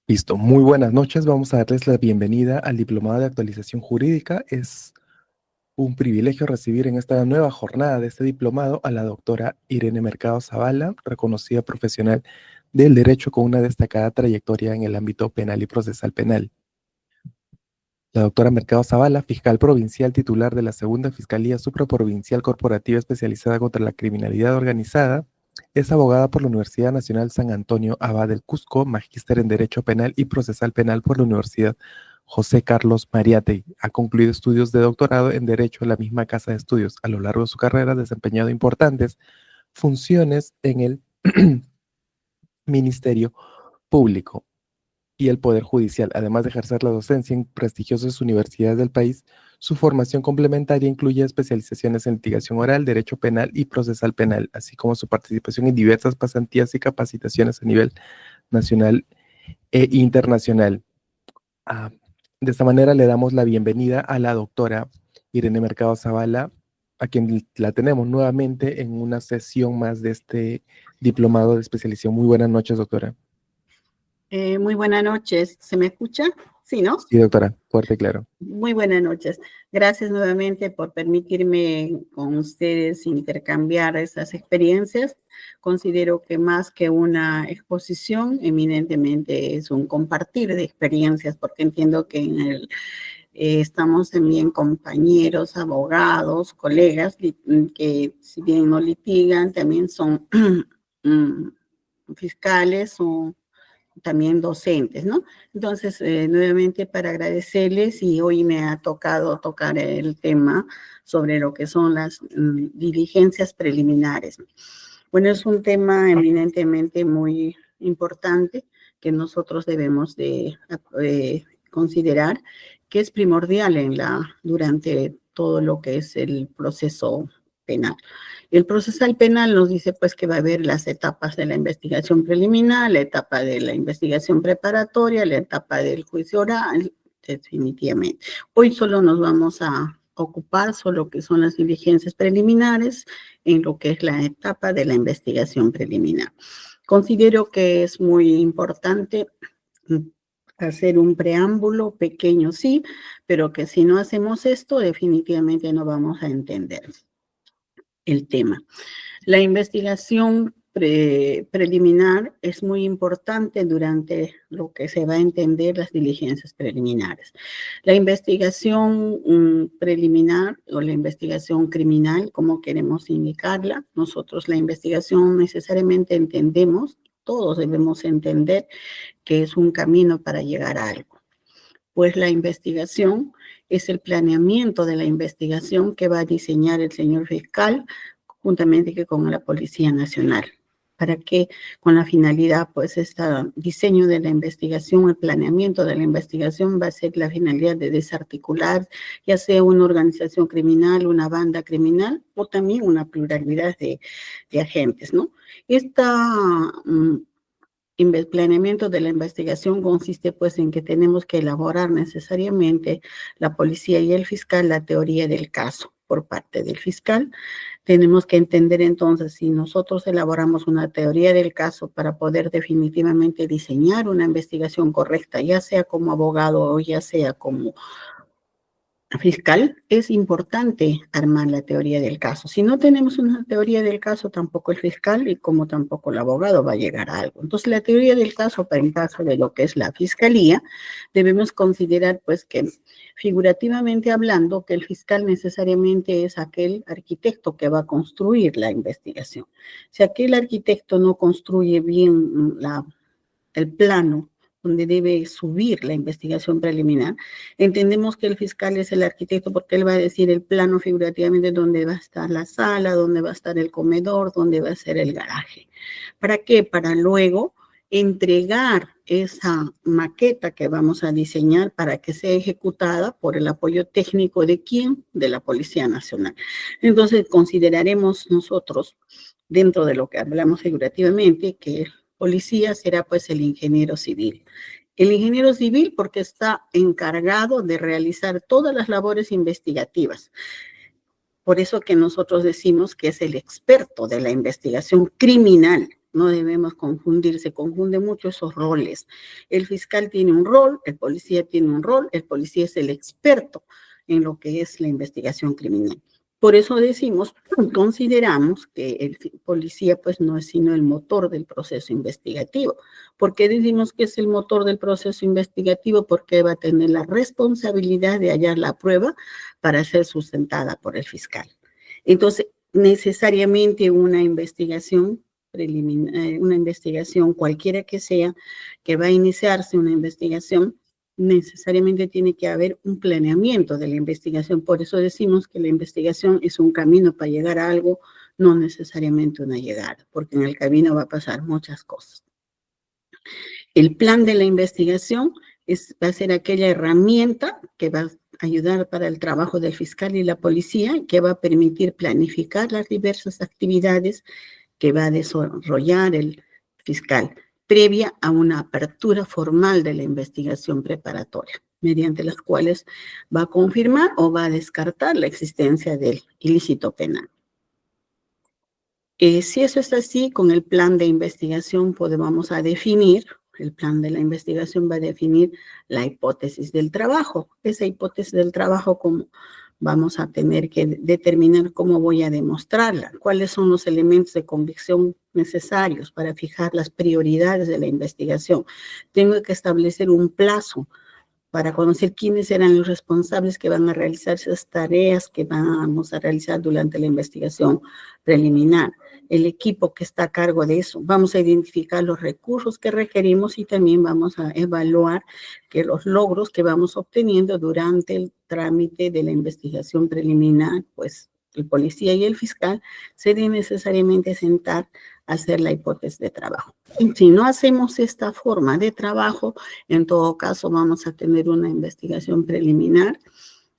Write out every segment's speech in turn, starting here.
Listo, muy buenas noches. Vamos a darles la bienvenida al Diplomado de Actualización Jurídica. Es un privilegio recibir en esta nueva jornada de este diplomado a la doctora Irene Mercado Zavala, reconocida profesional del derecho con una destacada trayectoria en el ámbito penal y procesal penal. La doctora Mercado Zavala, fiscal provincial titular de la Segunda Fiscalía Supraprovincial Corporativa Especializada contra la Criminalidad Organizada, es abogada por la Universidad Nacional San Antonio Abad del Cusco, magíster en Derecho Penal y Procesal Penal por la Universidad José Carlos Mariátegui. Ha concluido estudios de doctorado en Derecho en la misma casa de estudios. A lo largo de su carrera ha desempeñado importantes funciones en el Ministerio Público y el Poder Judicial. Además de ejercer la docencia en prestigiosas universidades del país, su formación complementaria incluye especializaciones en litigación oral, derecho penal y procesal penal, así como su participación en diversas pasantías y capacitaciones a nivel nacional e internacional. Ah, de esta manera le damos la bienvenida a la doctora Irene Mercado Zavala, a quien la tenemos nuevamente en una sesión más de este diplomado de especialización. Muy buenas noches, doctora. Muy buenas noches. ¿Se me escucha? Sí, ¿no? Sí, doctora, fuerte y claro. Muy buenas noches. Gracias nuevamente por permitirme con ustedes intercambiar esas experiencias. Considero que más que una exposición, eminentemente es un compartir de experiencias, porque entiendo que estamos también compañeros, abogados, colegas, que si bien no litigan, también son fiscales o también docentes, ¿no? Entonces, nuevamente para agradecerles, y hoy me ha tocado tocar el tema sobre lo que son las diligencias preliminares. Bueno, es un tema eminentemente muy importante que nosotros debemos de considerar, que es primordial durante todo lo que es el proceso penal. El procesal penal nos dice pues que va a haber las etapas de la investigación preliminar, la etapa de la investigación preparatoria, la etapa del juicio oral, definitivamente. Hoy solo nos vamos a ocupar solo que son las diligencias preliminares en lo que es la etapa de la investigación preliminar. Considero que es muy importante hacer un preámbulo pequeño, sí, pero que si no hacemos esto, definitivamente no vamos a entender el tema. La investigación preliminar es muy importante durante lo que se va a entender las diligencias preliminares. La investigación preliminar o la investigación criminal, como queremos indicarla, nosotros la investigación necesariamente entendemos, todos debemos entender que es un camino para llegar a algo. Pues la investigación es el planeamiento de la investigación que va a diseñar el señor fiscal juntamente con la Policía Nacional. ¿Para qué? Con la finalidad, pues, este diseño de la investigación, el planeamiento de la investigación va a ser la finalidad de desarticular, ya sea una organización criminal, una banda criminal, o también una pluralidad de agentes, ¿no? El planeamiento de la investigación consiste pues en que tenemos que elaborar necesariamente la policía y el fiscal la teoría del caso por parte del fiscal. Tenemos que entender entonces si nosotros elaboramos una teoría del caso para poder definitivamente diseñar una investigación correcta, ya sea como abogado o ya sea como fiscal, es importante armar la teoría del caso. Si no tenemos una teoría del caso, tampoco el fiscal y como tampoco el abogado va a llegar a algo. Entonces, la teoría del caso, para el caso de lo que es la fiscalía, debemos considerar pues que figurativamente hablando, que el fiscal necesariamente es aquel arquitecto que va a construir la investigación. Si aquel arquitecto no construye bien el plano donde debe subir la investigación preliminar, entendemos que el fiscal es el arquitecto porque él va a decir el plano figurativamente dónde va a estar la sala, dónde va a estar el comedor, dónde va a ser el garaje. ¿Para qué? Para luego entregar esa maqueta que vamos a diseñar para que sea ejecutada por el apoyo técnico de ¿quién? De la Policía Nacional. Entonces, consideraremos nosotros, dentro de lo que hablamos figurativamente, que policía será pues el ingeniero civil. El ingeniero civil porque está encargado de realizar todas las labores investigativas. Por eso que nosotros decimos que es el experto de la investigación criminal. No debemos confundir, se confunden mucho esos roles. El fiscal tiene un rol, el policía tiene un rol, el policía es el experto en lo que es la investigación criminal. Por eso decimos, consideramos que el policía pues no es sino el motor del proceso investigativo. ¿Por qué decimos que es el motor del proceso investigativo? Porque va a tener la responsabilidad de hallar la prueba para ser sustentada por el fiscal. Entonces, necesariamente una investigación preliminar, una investigación cualquiera que sea, que va a iniciarse una investigación, necesariamente tiene que haber un planeamiento de la investigación. Por eso decimos que la investigación es un camino para llegar a algo, no necesariamente una llegada, porque en el camino va a pasar muchas cosas. El plan de la investigación va a ser aquella herramienta que va a ayudar para el trabajo del fiscal y la policía, que va a permitir planificar las diversas actividades que va a desarrollar el fiscal, previa a una apertura formal de la investigación preparatoria, mediante las cuales va a confirmar o va a descartar la existencia del ilícito penal. Si eso es así, con el plan de investigación podemos definir, el plan de la investigación va a definir la hipótesis del trabajo. Esa hipótesis del trabajo, como vamos a tener que determinar cómo voy a demostrarla, cuáles son los elementos de convicción necesarios para fijar las prioridades de la investigación. Tengo que establecer un plazo para conocer quiénes serán los responsables que van a realizar esas tareas que vamos a realizar durante la investigación preliminar, el equipo que está a cargo de eso. Vamos a identificar los recursos que requerimos y también vamos a evaluar que los logros que vamos obteniendo durante el trámite de la investigación preliminar, pues el policía y el fiscal se deben necesariamente sentar a hacer la hipótesis de trabajo. Si no hacemos esta forma de trabajo, en todo caso vamos a tener una investigación preliminar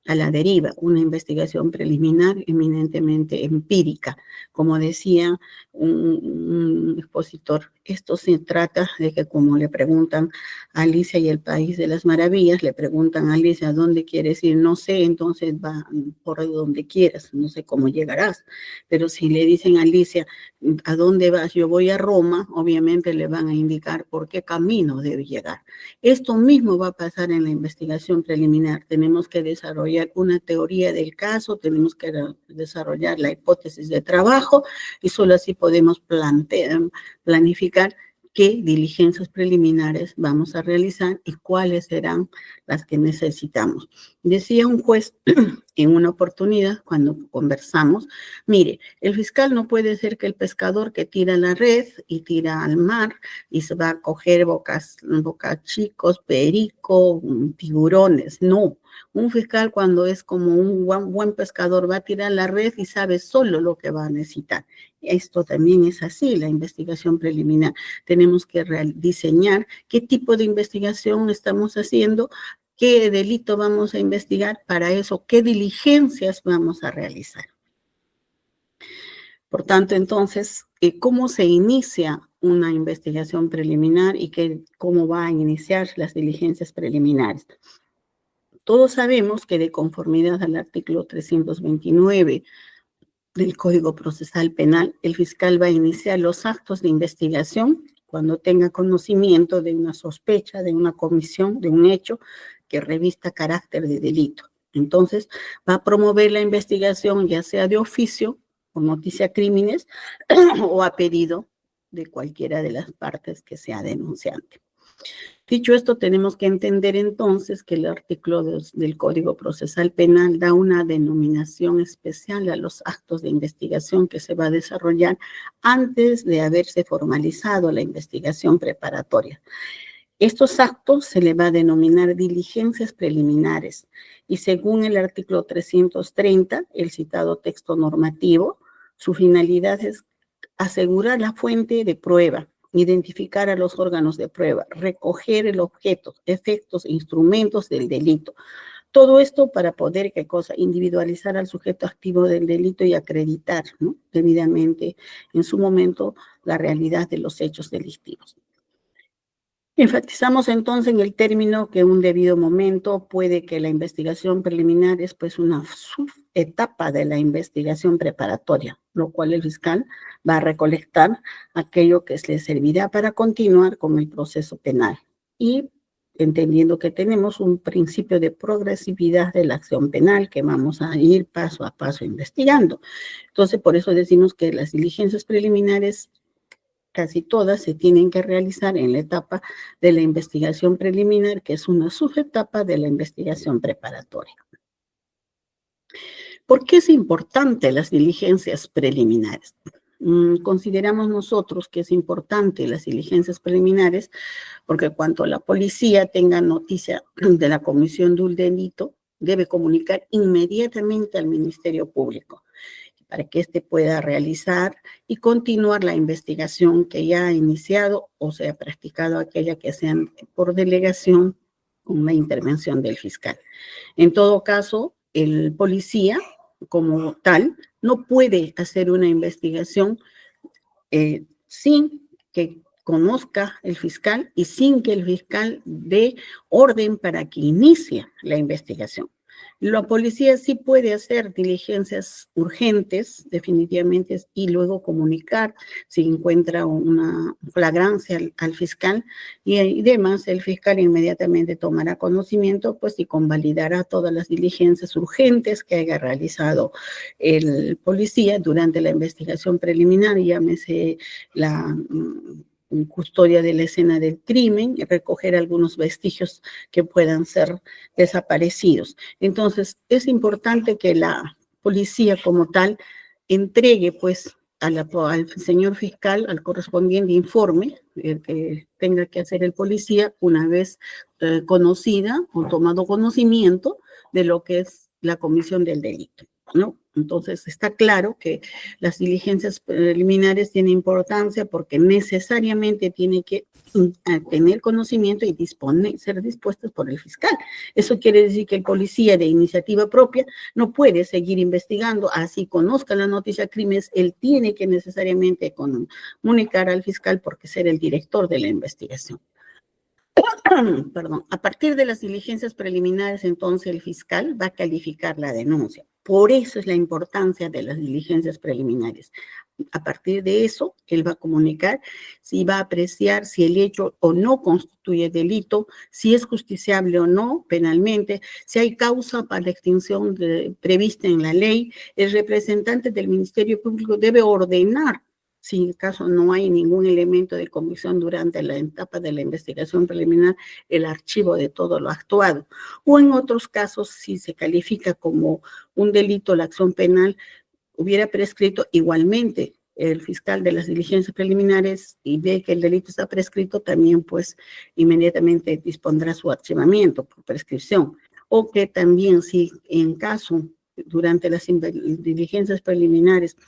a la deriva, una investigación preliminar eminentemente empírica. Como decía un expositor, esto se trata de que como le preguntan a Alicia y el País de las Maravillas, le preguntan a Alicia, ¿a dónde quieres ir? No sé, entonces va por donde quieras, no sé cómo llegarás. Pero si le dicen a Alicia, ¿a dónde vas? Yo voy a Roma, obviamente le van a indicar por qué camino debe llegar. Esto mismo va a pasar en la investigación preliminar. Tenemos que desarrollar una teoría del caso, tenemos que desarrollar la hipótesis de trabajo y solo así podemos planificar qué diligencias preliminares vamos a realizar y cuáles serán las que necesitamos. Decía un juez en una oportunidad cuando conversamos, mire, el fiscal no puede ser que el pescador que tira la red y tira al mar y se va a coger bocachicos, perico, tiburones, no. Un fiscal cuando es como un buen pescador va a tirar la red y sabe solo lo que va a necesitar. Esto también es así, la investigación preliminar. Tenemos que diseñar qué tipo de investigación estamos haciendo, qué delito vamos a investigar, para eso, qué diligencias vamos a realizar. Por tanto, entonces, ¿cómo se inicia una investigación preliminar y cómo va a iniciar las diligencias preliminares? Todos sabemos que de conformidad al artículo 329 del Código Procesal Penal, el fiscal va a iniciar los actos de investigación cuando tenga conocimiento de una sospecha, de una comisión, de un hecho que revista carácter de delito. Entonces, va a promover la investigación ya sea de oficio, o noticia crímenes, o a pedido de cualquiera de las partes que sea denunciante. Dicho esto, tenemos que entender entonces que el artículo del Código Procesal Penal da una denominación especial a los actos de investigación que se va a desarrollar antes de haberse formalizado la investigación preparatoria. Estos actos se le va a denominar diligencias preliminares y según el artículo 330, el citado texto normativo, su finalidad es asegurar la fuente de prueba, identificar a los órganos de prueba, recoger el objeto, efectos e instrumentos del delito. Todo esto para poder, ¿qué cosa? Individualizar al sujeto activo del delito y acreditar, ¿no?, debidamente en su momento la realidad de los hechos delictivos. Enfatizamos entonces en el término que un debido momento puede que la investigación preliminar es pues una subetapa de la investigación preparatoria, lo cual el fiscal va a recolectar aquello que le servirá para continuar con el proceso penal. Y entendiendo que tenemos un principio de progresividad de la acción penal que vamos a ir paso a paso investigando. Entonces, por eso decimos que las diligencias preliminares casi todas se tienen que realizar en la etapa de la investigación preliminar, que es una subetapa de la investigación preparatoria. ¿Por qué es importante las diligencias preliminares? Consideramos nosotros que es importante las diligencias preliminares porque cuando la policía tenga noticia de la comisión de un delito, debe comunicar inmediatamente al Ministerio Público para que éste pueda realizar y continuar la investigación que ya ha iniciado o sea practicado aquella que sean por delegación con la intervención del fiscal. En todo caso, el policía como tal no puede hacer una investigación sin que conozca el fiscal y sin que el fiscal dé orden para que inicie la investigación. La policía sí puede hacer diligencias urgentes, definitivamente, y luego comunicar si encuentra una flagrancia al fiscal y demás, el fiscal inmediatamente tomará conocimiento, pues, y convalidará todas las diligencias urgentes que haya realizado el policía durante la investigación preliminar, llámese la custodia de la escena del crimen, recoger algunos vestigios que puedan ser desaparecidos. Entonces, es importante que la policía como tal entregue, pues, al señor fiscal, al correspondiente informe que tenga que hacer el policía una vez conocida o tomado conocimiento de lo que es la comisión del delito, ¿no? Entonces, está claro que las diligencias preliminares tienen importancia porque necesariamente tiene que tener conocimiento y ser dispuestos por el fiscal. Eso quiere decir que el policía de iniciativa propia no puede seguir investigando, así conozca la noticia de crímenes, él tiene que necesariamente comunicar al fiscal porque ser el director de la investigación. Perdón, a partir de las diligencias preliminares, entonces el fiscal va a calificar la denuncia. Por eso es la importancia de las diligencias preliminares. A partir de eso, él va a comunicar si va a apreciar si el hecho o no constituye delito, si es justiciable o no penalmente, si hay causa para la extinción prevista en la ley. El representante del Ministerio Público debe ordenar si en caso no hay ningún elemento de comisión durante la etapa de la investigación preliminar, el archivo de todo lo actuado. O en otros casos, si se califica como un delito la acción penal, hubiera prescrito igualmente el fiscal de las diligencias preliminares y ve que el delito está prescrito, también pues inmediatamente dispondrá su archivamiento por prescripción. O que también si en caso durante las diligencias preliminares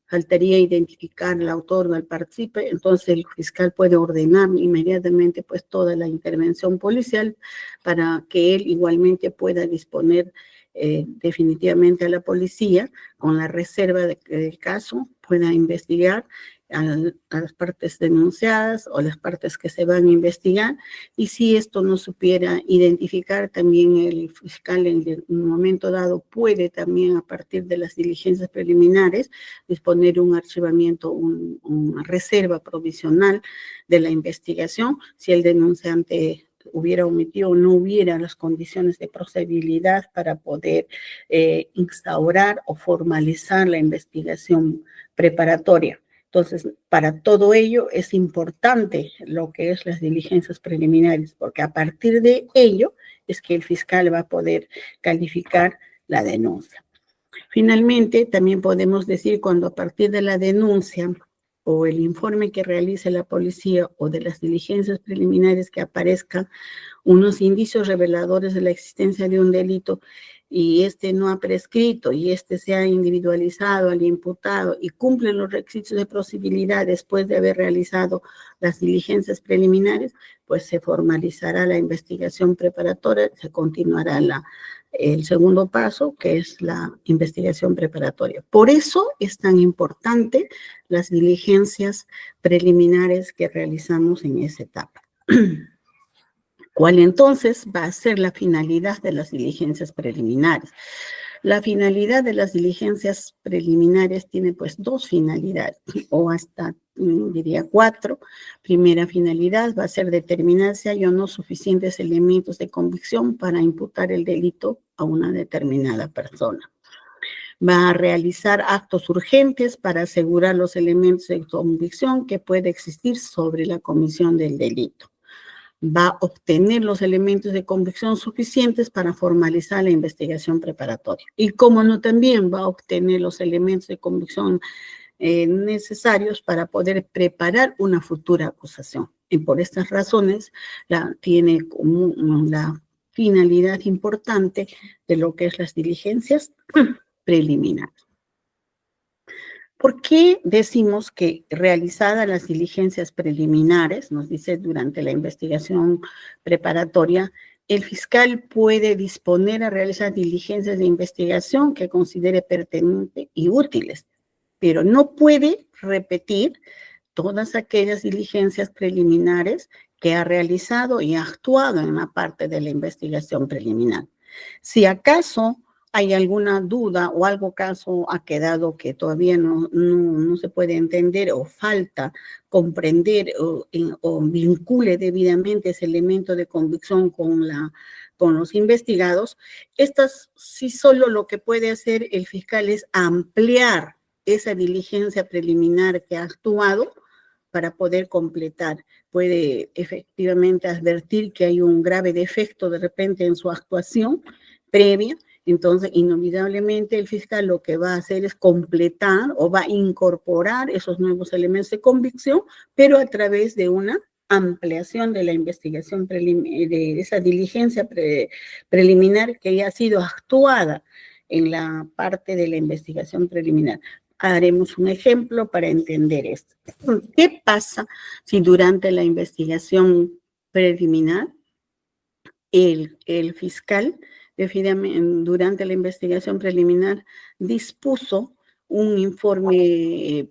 faltaría identificar al autor o al partícipe, entonces el fiscal puede ordenar inmediatamente pues toda la intervención policial para que él igualmente pueda disponer definitivamente a la policía con la reserva de que el caso pueda investigar a las partes denunciadas o las partes que se van a investigar, y si esto no supiera identificar, también el fiscal en un momento dado puede también a partir de las diligencias preliminares disponer un archivamiento, una reserva provisional de la investigación si el denunciante hubiera omitido o no hubiera las condiciones de procedibilidad para poder instaurar o formalizar la investigación preparatoria. Entonces, para todo ello es importante lo que es las diligencias preliminares, porque a partir de ello es que el fiscal va a poder calificar la denuncia. Finalmente, también podemos decir cuando a partir de la denuncia o el informe que realice la policía o de las diligencias preliminares que aparezcan unos indicios reveladores de la existencia de un delito y este no ha prescrito y este se ha individualizado al imputado y cumplen los requisitos de procedibilidad después de haber realizado las diligencias preliminares, pues se formalizará la investigación preparatoria, se continuará el segundo paso, que es la investigación preparatoria. Por eso es tan importante las diligencias preliminares que realizamos en esa etapa. ¿Cuál entonces va a ser la finalidad de las diligencias preliminares? La finalidad de las diligencias preliminares tiene pues dos finalidades, o hasta diría cuatro. Primera finalidad va a ser determinar si hay o no suficientes elementos de convicción para imputar el delito a una determinada persona. Va a realizar actos urgentes para asegurar los elementos de convicción que puede existir sobre la comisión del delito. Va a obtener los elementos de convicción suficientes para formalizar la investigación preparatoria. Y como no, también va a obtener los elementos de convicción necesarios para poder preparar una futura acusación. Y por estas razones tiene como la finalidad importante de lo que es las diligencias preliminares. ¿Por qué decimos que realizadas las diligencias preliminares, nos dice durante la investigación preparatoria, el fiscal puede disponer a realizar diligencias de investigación que considere pertinentes y útiles, pero no puede repetir todas aquellas diligencias preliminares que ha realizado y ha actuado en la parte de la investigación preliminar? Si acaso hay alguna duda o algo caso ha quedado que todavía no se puede entender o falta comprender o vincule debidamente ese elemento de convicción con los investigados, estas sí solo lo que puede hacer el fiscal es ampliar esa diligencia preliminar que ha actuado para poder completar. Puede efectivamente advertir que hay un grave defecto de repente en su actuación previa. Entonces, inolvidablemente, el fiscal lo que va a hacer es completar o va a incorporar esos nuevos elementos de convicción, pero a través de una ampliación de la investigación de esa diligencia preliminar que ya ha sido actuada en la parte de la investigación preliminar. Haremos un ejemplo para entender esto. ¿Qué pasa si durante la investigación preliminar el fiscal durante la investigación preliminar dispuso un informe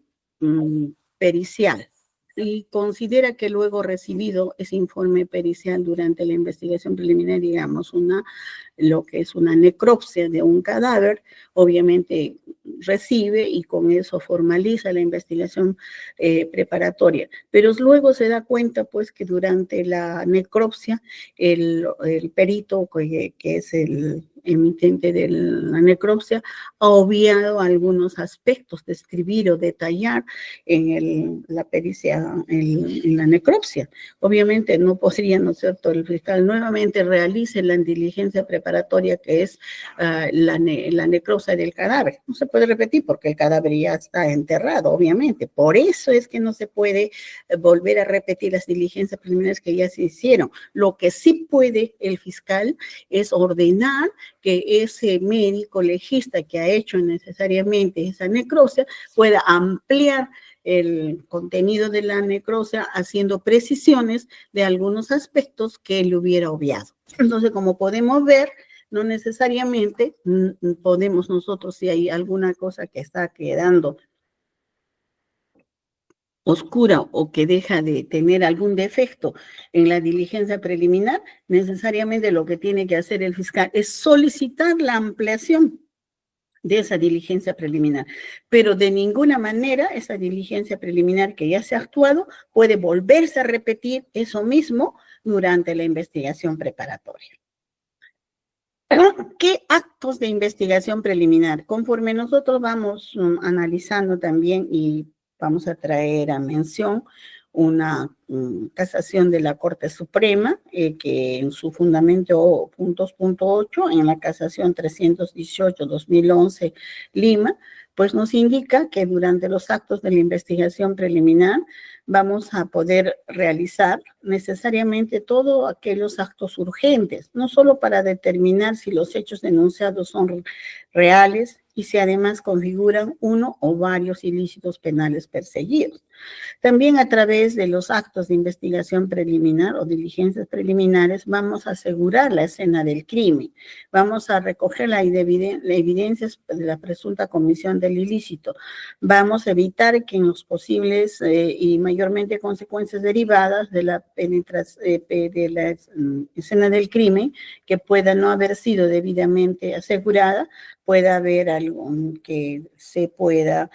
pericial y considera que luego recibido ese informe pericial durante la investigación preliminar, digamos, lo que es una necropsia de un cadáver, obviamente recibe y con eso formaliza la investigación preparatoria. Pero luego se da cuenta, pues, que durante la necropsia, el perito, que es el emitente de la necropsia, ha obviado algunos aspectos, describir o detallar en la pericia, en la necropsia. Obviamente no podría, ¿no es cierto?, el fiscal nuevamente realice la diligencia preparatoria que es la necropsia del cadáver. No se puede repetir porque el cadáver ya está enterrado, obviamente. Por eso es que no se puede volver a repetir las diligencias preliminares que ya se hicieron. Lo que sí puede el fiscal es ordenar que ese médico legista que ha hecho necesariamente esa necropsia pueda ampliar el contenido de la necropsia haciendo precisiones de algunos aspectos que él hubiera obviado. Entonces, como podemos ver, no necesariamente podemos nosotros, si hay alguna cosa que está quedando oscura o que deja de tener algún defecto en la diligencia preliminar, necesariamente lo que tiene que hacer el fiscal es solicitar la ampliación de esa diligencia preliminar, pero de ninguna manera esa diligencia preliminar que ya se ha actuado puede volverse a repetir eso mismo durante la investigación preparatoria. ¿Qué actos de investigación preliminar? Conforme nosotros vamos analizando también y vamos a traer a mención una casación de la Corte Suprema, que en su fundamento punto 8, en la casación 318-2011 Lima, pues nos indica que durante los actos de la investigación preliminar vamos a poder realizar necesariamente todos aquellos actos urgentes, no solo para determinar si los hechos denunciados son reales y si además configuran uno o varios ilícitos penales perseguidos. También a través de los actos actos de investigación preliminar o diligencias preliminares, vamos a asegurar la escena del crimen, vamos a recoger las evidencias de la presunta comisión del ilícito, vamos a evitar que en los posibles y mayormente consecuencias derivadas de la escena del crimen, que pueda no haber sido debidamente asegurada, pueda haber algo que se pueda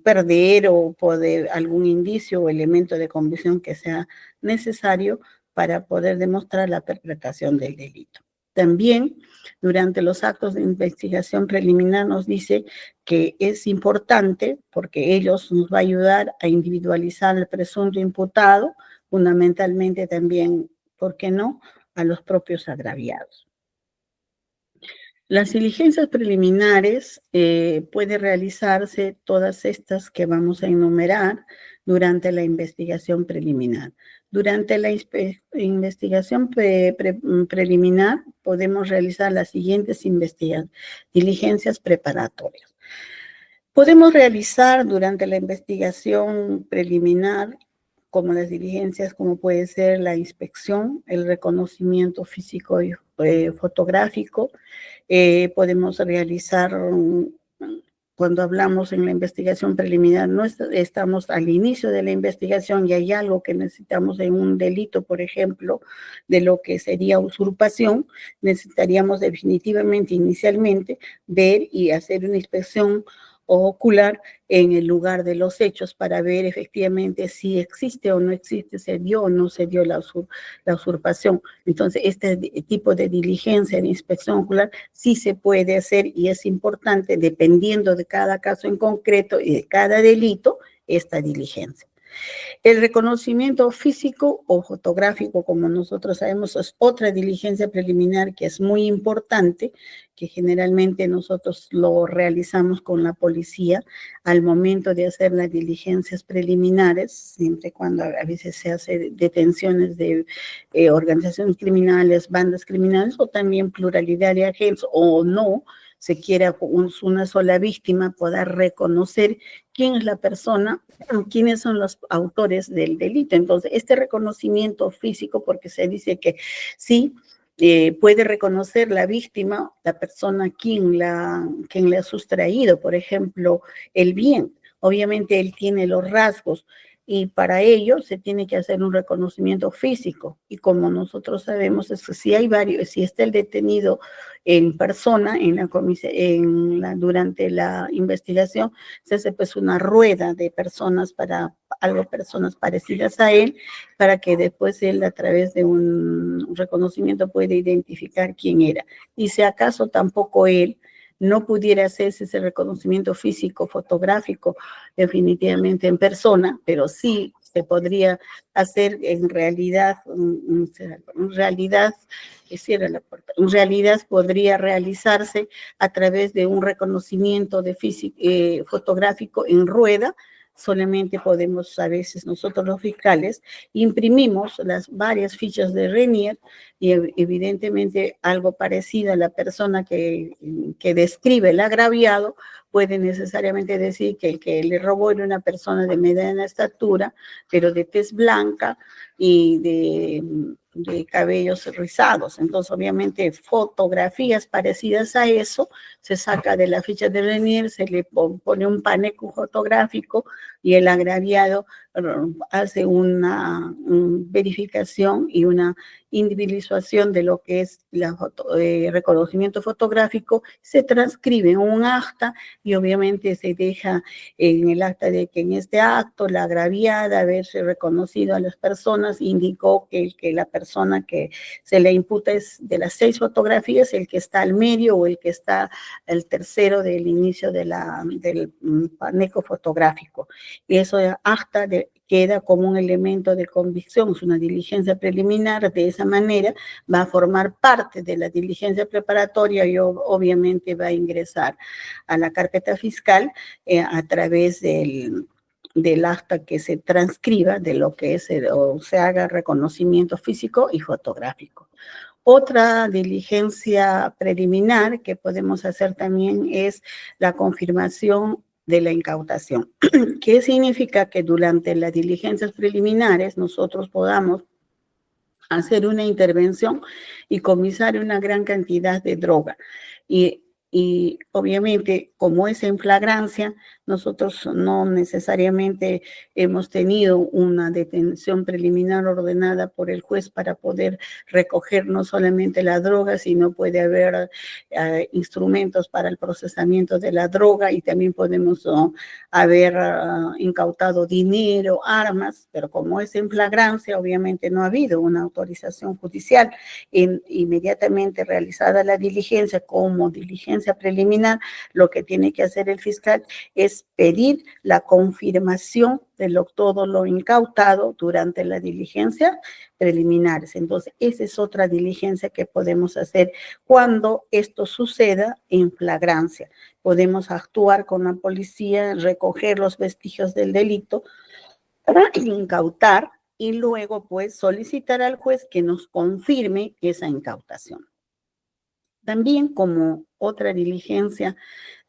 perder o poder algún indicio o elemento de convicción que sea necesario para poder demostrar la perpetración del delito. También, durante los actos de investigación preliminar nos dice que es importante, porque ellos nos va a ayudar a individualizar al presunto imputado, fundamentalmente también, ¿por qué no?, a los propios agraviados. Las diligencias preliminares pueden realizarse todas estas que vamos a enumerar durante la investigación preliminar. Durante la investigación preliminar podemos realizar las siguientes diligencias preparatorias. Podemos realizar durante la investigación preliminar como las diligencias, como puede ser la inspección, el reconocimiento físico y fotográfico. Podemos realizar, cuando hablamos en la investigación preliminar, no estamos al inicio de la investigación y hay algo que necesitamos en un delito, por ejemplo, de lo que sería usurpación, necesitaríamos definitivamente, inicialmente, ver y hacer una inspección ocular en el lugar de los hechos para ver efectivamente si existe o no existe, se dio o no se dio la usurpación. Entonces, este tipo de diligencia de inspección ocular sí se puede hacer y es importante, dependiendo de cada caso en concreto y de cada delito, esta diligencia. El reconocimiento físico o fotográfico, como nosotros sabemos, es otra diligencia preliminar que es muy importante, que generalmente nosotros lo realizamos con la policía al momento de hacer las diligencias preliminares, siempre cuando a veces se hace detenciones de organizaciones criminales, bandas criminales o también pluralidad de agentes o no, se quiera con una sola víctima poder reconocer quién es la persona, quiénes son los autores del delito. Entonces, este reconocimiento físico, porque se dice que sí, puede reconocer la víctima, la persona quien le ha sustraído, por ejemplo, el bien. Obviamente él tiene los rasgos y para ello se tiene que hacer un reconocimiento físico. Y como nosotros sabemos, es que si está el detenido en persona, durante la investigación, se hace pues una rueda de personas personas parecidas a él, para que después él a través de un reconocimiento pueda identificar quién era. Y si acaso tampoco él no pudiera hacerse ese reconocimiento físico, fotográfico, definitivamente en persona, pero sí se podría hacer en realidad, podría realizarse a través de un reconocimiento fotográfico en rueda. Solamente podemos, a veces nosotros los fiscales, imprimimos las varias fichas de Renier y evidentemente algo parecido a la persona que describe el agraviado puede necesariamente decir que el que le robó era una persona de mediana estatura, pero de tez blanca y de cabellos rizados. Entonces, obviamente, fotografías parecidas a eso se saca de la ficha de Renier, se le pone un paneco fotográfico y el agraviado hace una verificación y una individualización de lo que es el reconocimiento fotográfico, se transcribe en un acta y obviamente se deja en el acta de que en este acto la agraviada haberse reconocido a las personas indicó que la persona que se le imputa es de las 6 fotografías, el que está al medio o el que está al tercero del inicio del paneco fotográfico. Y eso acta queda como un elemento de convicción, es una diligencia preliminar, de esa manera va a formar parte de la diligencia preparatoria y obviamente va a ingresar a la carpeta fiscal a través del acta que se transcriba de lo que es o se haga reconocimiento físico y fotográfico. Otra diligencia preliminar que podemos hacer también es la confirmación de la incautación. ¿Qué significa? Que durante las diligencias preliminares nosotros podamos hacer una intervención y comisar una gran cantidad de droga. Y obviamente, como es en flagrancia, nosotros no necesariamente hemos tenido una detención preliminar ordenada por el juez para poder recoger no solamente la droga, sino puede haber instrumentos para el procesamiento de la droga, y también podemos haber incautado dinero, armas, pero como es en flagrancia, obviamente no ha habido una autorización judicial. Inmediatamente realizada la diligencia como diligencia preliminar, lo que tiene que hacer el fiscal es pedir la confirmación de todo lo incautado durante la diligencia preliminares. Entonces, esa es otra diligencia que podemos hacer cuando esto suceda en flagrancia. Podemos actuar con la policía, recoger los vestigios del delito, incautar y luego pues solicitar al juez que nos confirme esa incautación. También, como otra diligencia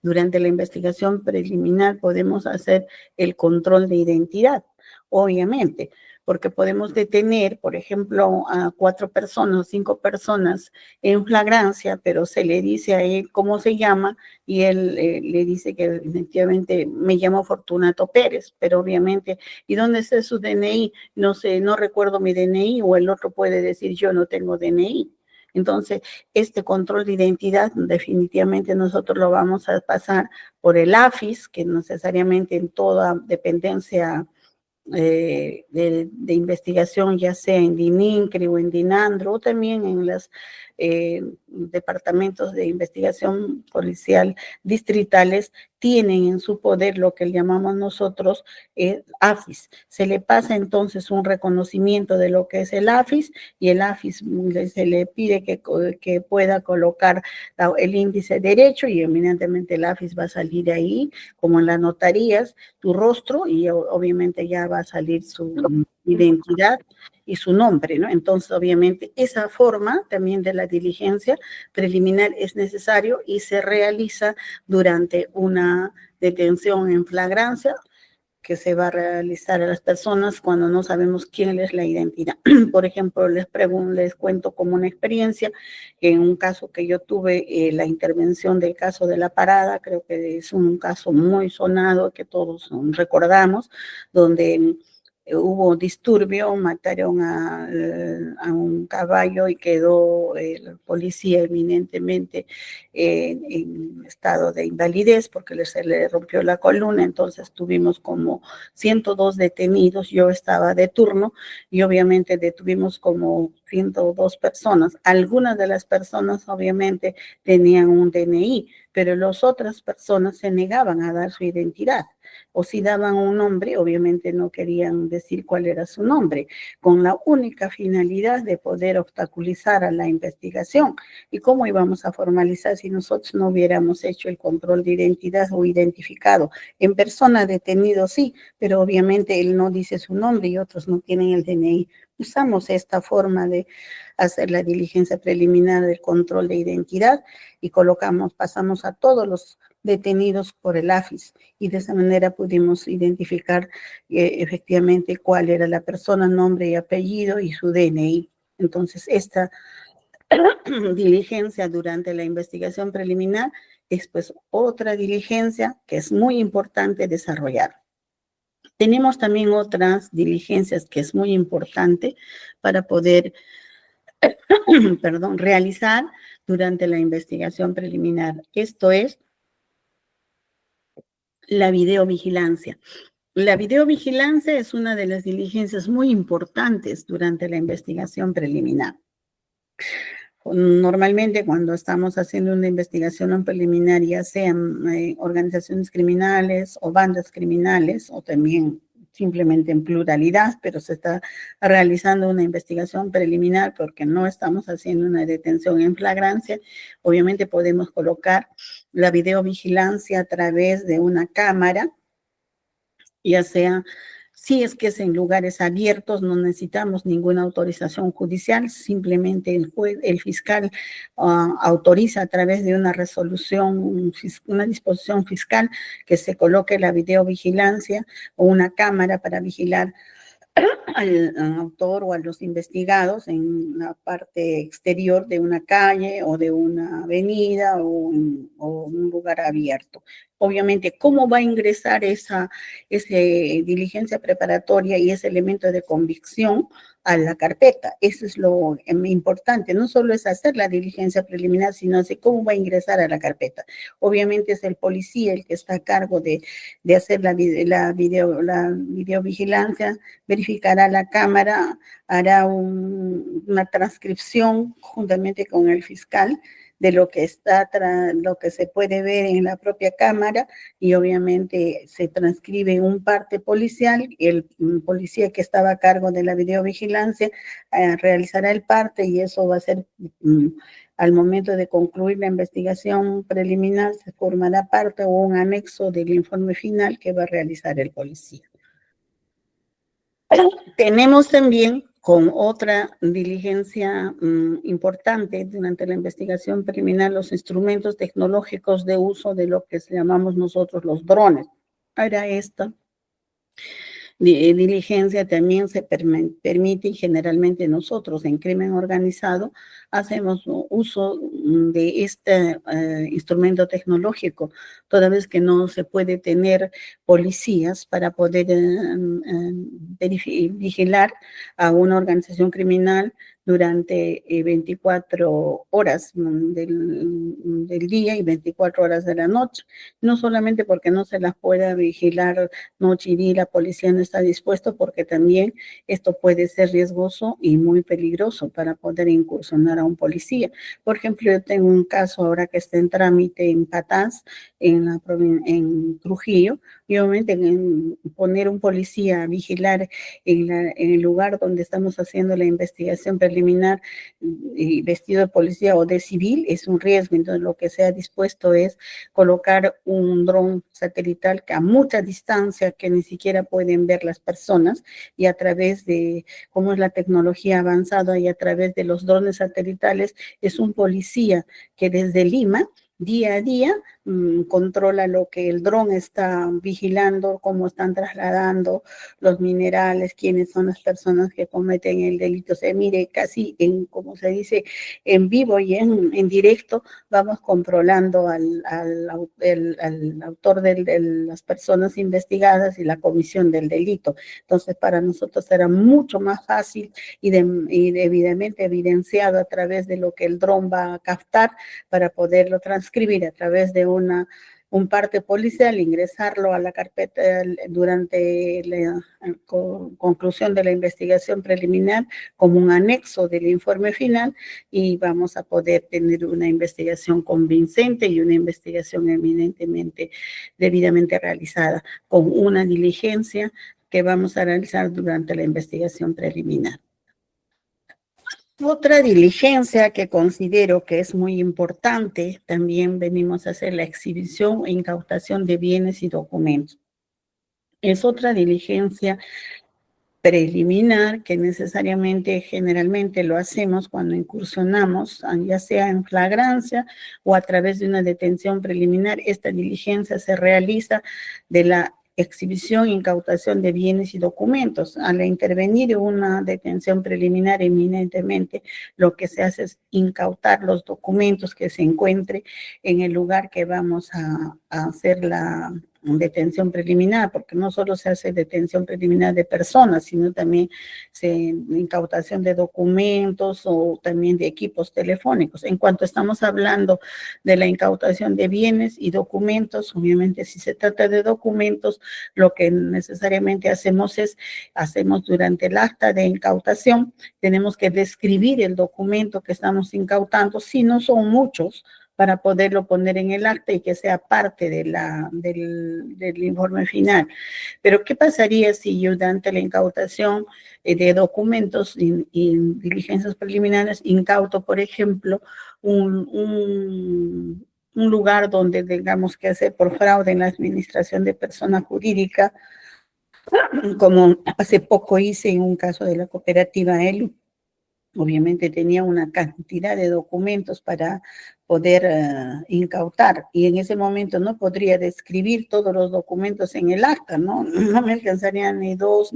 durante la investigación preliminar, podemos hacer el control de identidad, obviamente, porque podemos detener, por ejemplo, a 4 personas, 5 personas en flagrancia, pero se le dice a él cómo se llama y él le dice que efectivamente me llamo Fortunato Pérez, pero obviamente, ¿y dónde está su DNI? No sé, no recuerdo mi DNI, o el otro puede decir yo no tengo DNI. Entonces, este control de identidad definitivamente nosotros lo vamos a pasar por el AFIS, que no necesariamente en toda dependencia de investigación, ya sea en DININCRE o en DINANDRO, o también en los departamentos de investigación policial distritales, tienen en su poder lo que llamamos nosotros AFIS. Se le pasa entonces un reconocimiento de lo que es el AFIS, y el AFIS se le pide que pueda colocar el índice derecho, y eminentemente el AFIS va a salir ahí, como en las notarías, tu rostro, y obviamente ya va a salir su identidad y su nombre, ¿no? Entonces, obviamente, esa forma también de la diligencia preliminar es necesario y se realiza durante una detención en flagrancia, que se va a realizar a las personas cuando no sabemos quién es la identidad. Por ejemplo, les cuento como una experiencia, en un caso que yo tuve, la intervención del caso de La Parada, creo que es un caso muy sonado que todos recordamos, donde hubo disturbio, mataron a un caballo y quedó el policía eminentemente en estado de invalidez porque se le rompió la columna. Entonces tuvimos como 102 detenidos, yo estaba de turno y obviamente detuvimos como 102 personas. Algunas de las personas obviamente tenían un DNI, pero las otras personas se negaban a dar su identidad, o si daban un nombre, obviamente no querían decir cuál era su nombre, con la única finalidad de poder obstaculizar a la investigación. ¿Y cómo íbamos a formalizar si nosotros no hubiéramos hecho el control de identidad o identificado? En persona detenido sí, pero obviamente él no dice su nombre y otros no tienen el DNI. Usamos esta forma de hacer la diligencia preliminar del control de identidad y pasamos a todos los detenidos por el AFIS, y de esa manera pudimos identificar efectivamente cuál era la persona, nombre y apellido y su DNI. Entonces, esta diligencia durante la investigación preliminar es pues otra diligencia que es muy importante desarrollar. Tenemos también otras diligencias que es muy importante para poder realizar durante la investigación preliminar. Esto es la videovigilancia. La videovigilancia es una de las diligencias muy importantes durante la investigación preliminar. Normalmente cuando estamos haciendo una investigación preliminar, ya sean organizaciones criminales o bandas criminales, o también simplemente en pluralidad, pero se está realizando una investigación preliminar porque no estamos haciendo una detención en flagrancia, obviamente podemos colocar la videovigilancia a través de una cámara, ya sea Si es que es en lugares abiertos, no necesitamos ninguna autorización judicial, simplemente el fiscal autoriza a través de una resolución, una disposición fiscal que se coloque la videovigilancia o una cámara para vigilar al autor o a los investigados en la parte exterior de una calle o de una avenida o un lugar abierto. Obviamente, ¿cómo va a ingresar esa diligencia preparatoria y ese elemento de convicción a la carpeta? Eso es lo importante. No solo es hacer la diligencia preliminar, sino así cómo va a ingresar a la carpeta. Obviamente es el policía el que está a cargo de hacer la videovigilancia, verificará la cámara, hará una transcripción juntamente con el fiscal de lo que lo que se puede ver en la propia cámara, y obviamente se transcribe en un parte policial. El policía que estaba a cargo de la videovigilancia realizará el parte, y eso va a ser al momento de concluir la investigación preliminar, se formará parte o un anexo del informe final que va a realizar el policía. Tenemos también con otra diligencia importante durante la investigación preliminar los instrumentos tecnológicos de uso de lo que llamamos nosotros los drones. Ahora esta diligencia también se permite, y generalmente nosotros en crimen organizado hacemos uso de este instrumento tecnológico, toda vez que no se puede tener policías para poder vigilar a una organización criminal durante 24 horas del día y 24 horas de la noche. No solamente porque no se las pueda vigilar noche y día, la policía no está dispuesto, porque también esto puede ser riesgoso y muy peligroso para poder incursionar a un policía. Por ejemplo, yo tengo un caso ahora que está en trámite en Patás, en Trujillo, y obviamente poner un policía a vigilar en el lugar donde estamos haciendo la investigación preliminar y vestido de policía o de civil es un riesgo. Entonces lo que se ha dispuesto es colocar un dron satelital que a mucha distancia, que ni siquiera pueden ver las personas, y a través de cómo es la tecnología avanzada, y a través de los drones satelitales es un policía que desde Lima día a día controla lo que el dron está vigilando, cómo están trasladando los minerales, quiénes son las personas que cometen el delito. O sea, mire, casi como se dice, en vivo y en directo, vamos controlando al autor de las personas investigadas y la comisión del delito. Entonces, para nosotros será mucho más fácil y debidamente evidenciado a través de lo que el dron va a captar, para poderlo transcribir a través de un parte policial, ingresarlo a la carpeta durante la conclusión de la investigación preliminar como un anexo del informe final, y vamos a poder tener una investigación convincente y una investigación eminentemente debidamente realizada con una diligencia que vamos a realizar durante la investigación preliminar. Otra diligencia que considero que es muy importante, también venimos a hacer la exhibición e incautación de bienes y documentos. Es otra diligencia preliminar que necesariamente, generalmente lo hacemos cuando incursionamos, ya sea en flagrancia o a través de una detención preliminar. Esta diligencia se realiza de la exhibición e incautación de bienes y documentos. Al intervenir en una detención preliminar, eminentemente lo que se hace es incautar los documentos que se encuentre en el lugar que vamos a hacer la detención preliminar, porque no solo se hace detención preliminar de personas, sino también incautación de documentos o también de equipos telefónicos. En cuanto estamos hablando de la incautación de bienes y documentos, obviamente si se trata de documentos, lo que necesariamente hacemos durante el acta de incautación, tenemos que describir el documento que estamos incautando, si no son muchos, para poderlo poner en el acta y que sea parte del informe final. Pero, ¿qué pasaría si yo durante la incautación de documentos y diligencias preliminares incauto, por ejemplo, un lugar donde tengamos que hacer por fraude en la administración de persona jurídica Como hace poco hice en un caso de la cooperativa ELU, obviamente tenía una cantidad de documentos para poder incautar, y en ese momento no podría describir todos los documentos en el acta, ¿no? No me alcanzarían ni 2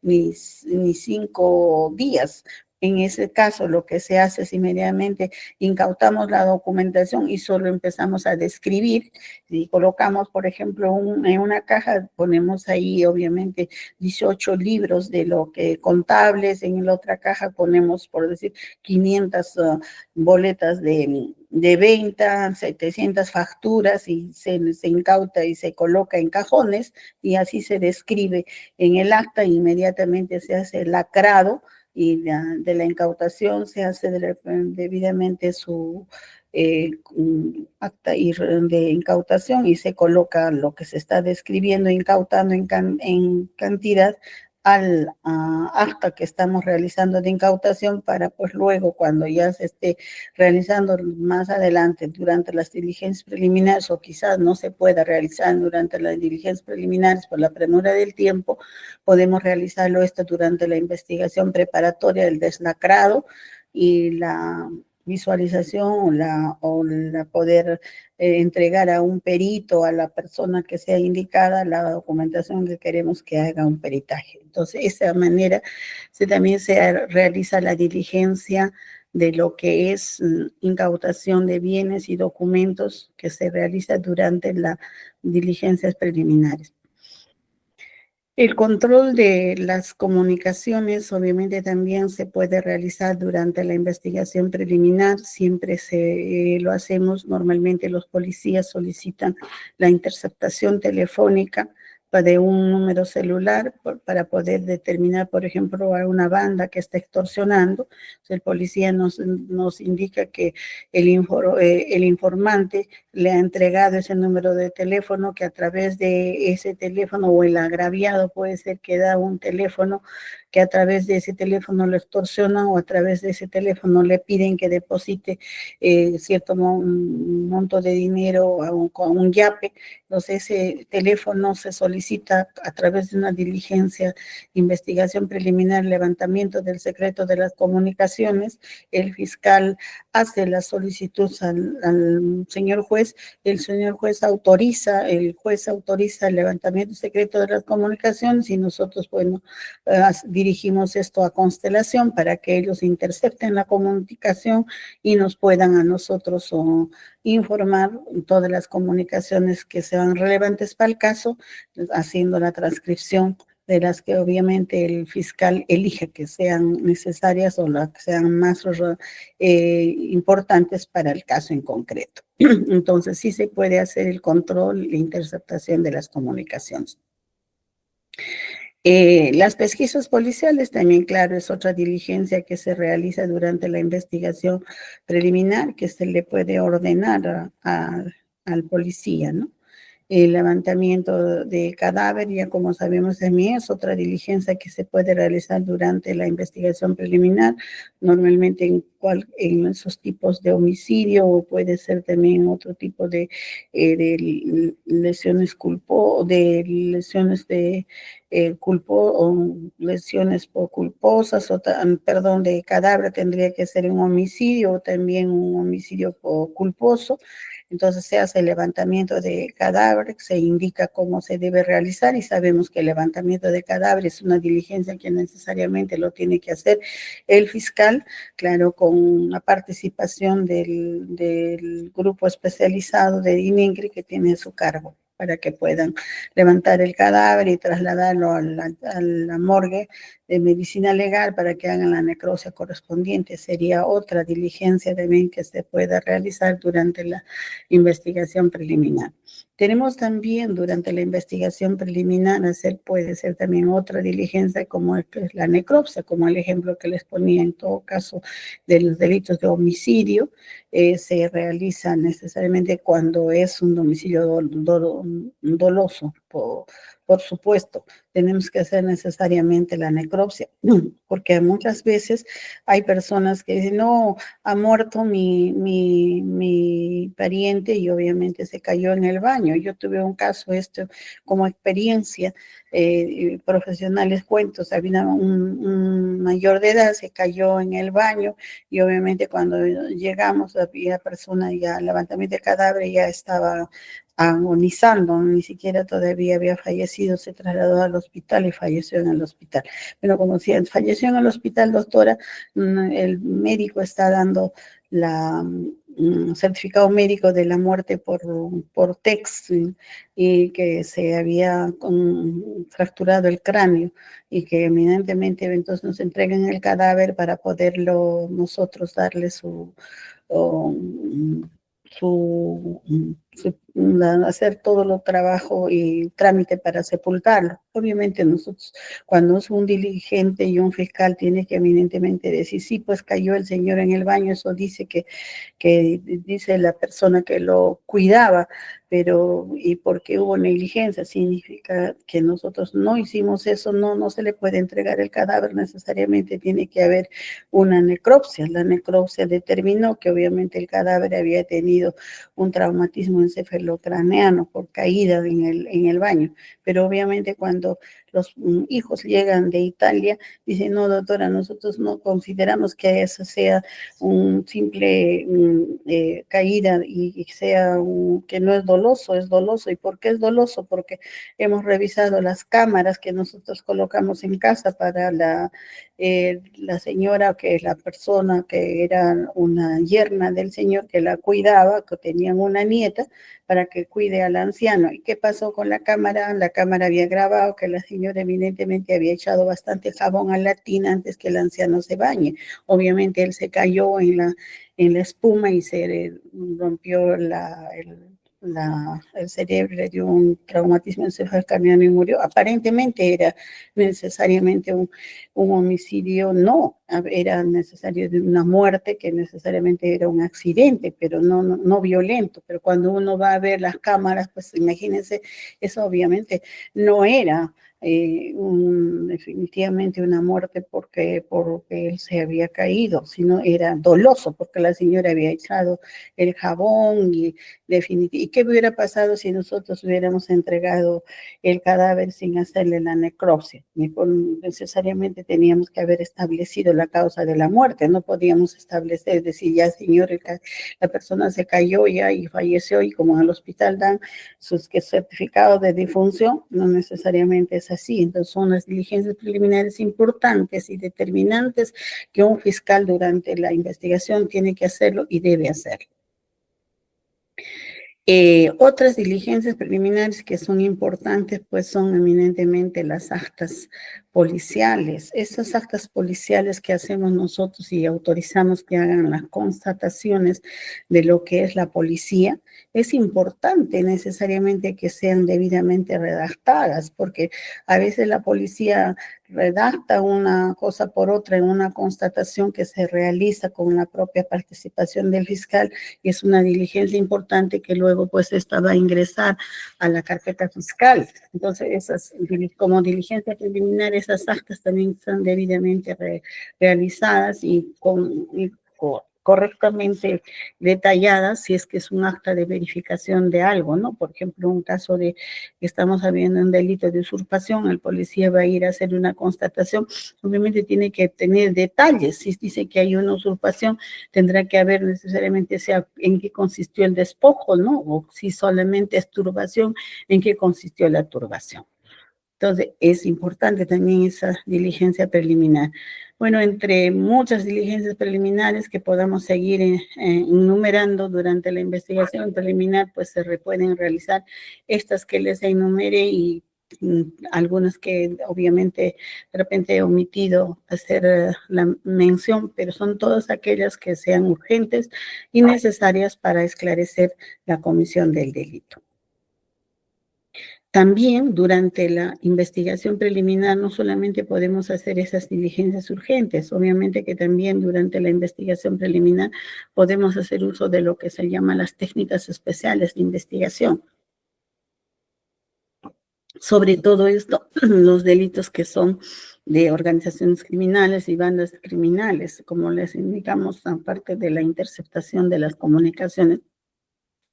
ni 5 días. En ese caso, lo que se hace es inmediatamente incautamos la documentación y solo empezamos a describir. Si colocamos, por ejemplo, en una caja, ponemos ahí, obviamente, 18 libros de lo que contables, en la otra caja ponemos, por decir, 500 boletas de venta, 700 facturas, y se incauta y se coloca en cajones, y así se describe en el acta. Inmediatamente se hace el lacrado, y de la incautación se hace debidamente su acta de incautación, y se coloca lo que se está describiendo, incautando en cantidad al acta que estamos realizando de incautación, para pues luego, cuando ya se esté realizando más adelante durante las diligencias preliminares, o quizás no se pueda realizar durante las diligencias preliminares por la premura del tiempo, podemos realizarlo esto durante la investigación preparatoria del deslacrado y la visualización, o la poder entregar a un perito, a la persona que sea indicada, la documentación que queremos que haga un peritaje. Entonces, de esa manera también se realiza la diligencia de lo que es incautación de bienes y documentos, que se realiza durante las diligencias preliminares. El control de las comunicaciones obviamente también se puede realizar durante la investigación preliminar. Siempre lo hacemos. Normalmente los policías solicitan la interceptación telefónica de un número celular para poder determinar, por ejemplo, a una banda que está extorsionando. El policía nos indica que el informante le ha entregado ese número de teléfono, que a través de ese teléfono, o el agraviado puede ser que da un teléfono, que a través de ese teléfono lo extorsionan, o a través de ese teléfono le piden que deposite cierto monto de dinero con un yape. Entonces ese teléfono se solicita a través de una diligencia, investigación preliminar, levantamiento del secreto de las comunicaciones. El fiscal hace la solicitud al señor juez, el señor juez autoriza, el juez autoriza el levantamiento secreto de las comunicaciones, y nosotros, bueno, dirigimos esto a Constelación para que ellos intercepten la comunicación y nos puedan a nosotros informar todas las comunicaciones que sean relevantes para el caso, haciendo la transcripción de las que obviamente el fiscal elige que sean necesarias, o las que sean más importantes para el caso en concreto. Entonces sí se puede hacer el control e interceptación de las comunicaciones. Las pesquisas policiales también, claro, es otra diligencia que se realiza durante la investigación preliminar, que se le puede ordenar al policía, ¿no? El levantamiento de cadáver, ya como sabemos también, es otra diligencia que se puede realizar durante la investigación preliminar, normalmente en esos tipos de homicidio, o puede ser también otro tipo de lesiones o lesiones por culposas, perdón, de cadáver. Tendría que ser un homicidio, o también un homicidio por culposo. Entonces se hace el levantamiento de cadáver, se indica cómo se debe realizar, y sabemos que el levantamiento de cadáver es una diligencia que necesariamente lo tiene que hacer el fiscal, claro, con la participación del grupo especializado de ININCRI que tiene a su cargo, para que puedan levantar el cadáver y trasladarlo a la morgue de medicina legal para que hagan la necropsia correspondiente. Sería otra diligencia también que se pueda realizar durante la investigación preliminar. Tenemos también durante la investigación preliminar puede ser también otra diligencia, como es la necropsia, como el ejemplo que les ponía. En todo caso de los delitos de homicidio, se realiza necesariamente cuando es un homicidio doloso, por supuesto, tenemos que hacer necesariamente la necropsia, porque muchas veces hay personas que dicen, no, ha muerto mi pariente y obviamente se cayó en el baño. Yo tuve un caso, esto como experiencia profesional, les cuento, había un mayor de edad, se cayó en el baño y obviamente cuando llegamos, la persona ya, el levantamiento de cadáver ya estaba agonizando, ni siquiera todavía había fallecido, se trasladó al hospital y falleció en el hospital. Pero como si falleció en el hospital, doctora, el médico está dando la certificado médico de la muerte por TEX y que se había fracturado el cráneo y que eminentemente entonces nos entregan el cadáver para poderlo nosotros darle hacer todo lo trabajo y trámite para sepultarlo. Obviamente nosotros, cuando es un diligente y un fiscal, tiene que eminentemente decir, sí, pues cayó el señor en el baño, eso dice que dice la persona que lo cuidaba, pero ¿y por qué hubo negligencia? Significa que nosotros no hicimos eso, no se le puede entregar el cadáver, necesariamente tiene que haber una necropsia. La necropsia determinó que obviamente el cadáver había tenido un traumatismo encefalocraneano por caída en el baño, pero obviamente cuando los hijos llegan de Italia, dicen, no, doctora, nosotros no consideramos que eso sea un simple caída y sea que no es doloso, es doloso. ¿Y por qué es doloso? Porque hemos revisado las cámaras que nosotros colocamos en casa para la señora, que es la persona que era una yerna del señor que la cuidaba, que tenían una nieta, para que cuide al anciano. ¿Y qué pasó con la cámara? La cámara había grabado que la señora evidentemente había echado bastante jabón a la tina antes que el anciano se bañe. Obviamente él se cayó en la espuma y se rompió el cerebro, le dio un traumatismo encefalocraneano y murió. Aparentemente era necesariamente un homicidio, no, era necesario una muerte que necesariamente era un accidente, pero no violento. Pero cuando uno va a ver las cámaras, pues imagínense, eso obviamente no era definitivamente una muerte porque él se había caído, sino era doloso porque la señora había echado el jabón y ¿y qué hubiera pasado si nosotros hubiéramos entregado el cadáver sin hacerle la necropsia? Necesariamente teníamos que haber establecido la causa de la muerte, no podíamos establecer, decir, ya señor, la persona se cayó ya y falleció, y como en el hospital dan sus certificados de difunción, no necesariamente es así. Entonces son las diligencias preliminares importantes y determinantes que un fiscal durante la investigación tiene que hacerlo y debe hacerlo. Otras diligencias preliminares que son importantes, pues son eminentemente las actas policiales. Esas actas policiales que hacemos nosotros y autorizamos que hagan las constataciones de lo que es la policía, es importante necesariamente que sean debidamente redactadas, porque a veces la policía redacta una cosa por otra en una constatación que se realiza con la propia participación del fiscal, y es una diligencia importante que luego pues esta va a ingresar a la carpeta fiscal. Entonces esas, como diligencia preliminar, esas actas también están debidamente realizadas y correctamente detalladas, si es que es un acta de verificación de algo, ¿no? Por ejemplo, un caso de que estamos habiendo un delito de usurpación, el policía va a ir a hacer una constatación, obviamente tiene que tener detalles. Si dice que hay una usurpación, tendrá que haber necesariamente sea en qué consistió el despojo, ¿no? O si solamente es turbación, en qué consistió la turbación. Entonces, es importante también esa diligencia preliminar. Bueno, entre muchas diligencias preliminares que podamos seguir enumerando durante la investigación preliminar, pues se pueden realizar estas que les enumeré y algunas que obviamente de repente he omitido hacer la mención, pero son todas aquellas que sean urgentes y necesarias para esclarecer la comisión del delito. También durante la investigación preliminar no solamente podemos hacer esas diligencias urgentes, obviamente que también durante la investigación preliminar podemos hacer uso de lo que se llama las técnicas especiales de investigación. Sobre todo esto, los delitos que son de organizaciones criminales y bandas criminales, como les indicamos, aparte de la interceptación de las comunicaciones,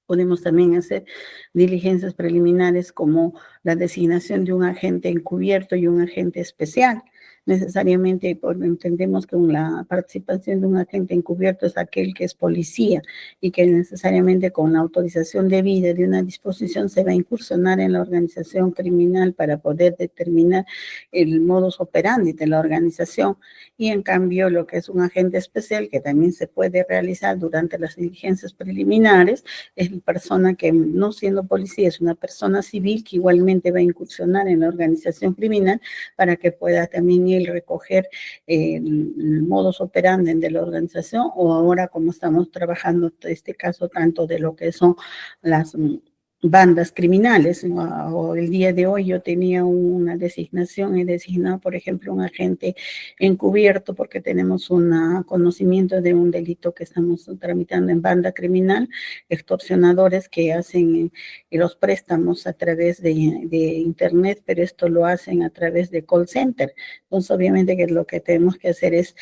podemos también hacer diligencias preliminares como la designación de un agente encubierto y un agente especial. Necesariamente entendemos que la participación de un agente encubierto es aquel que es policía y que necesariamente con la autorización debida de una disposición se va a incursionar en la organización criminal para poder determinar el modus operandi de la organización. Y en cambio lo que es un agente especial que también se puede realizar durante las diligencias preliminares es la persona que, no siendo policía, es una persona civil que igualmente va a incursionar en la organización criminal para que pueda también él recoger el modus operandi de la organización, o ahora como estamos trabajando este caso tanto de lo que son las bandas criminales, ¿no? O el día de hoy yo tenía una designación, he designado, por ejemplo, un agente encubierto porque tenemos un conocimiento de un delito que estamos tramitando en banda criminal, extorsionadores que hacen los préstamos a través de internet, pero esto lo hacen a través de call center. Entonces, obviamente que lo que tenemos que hacer es,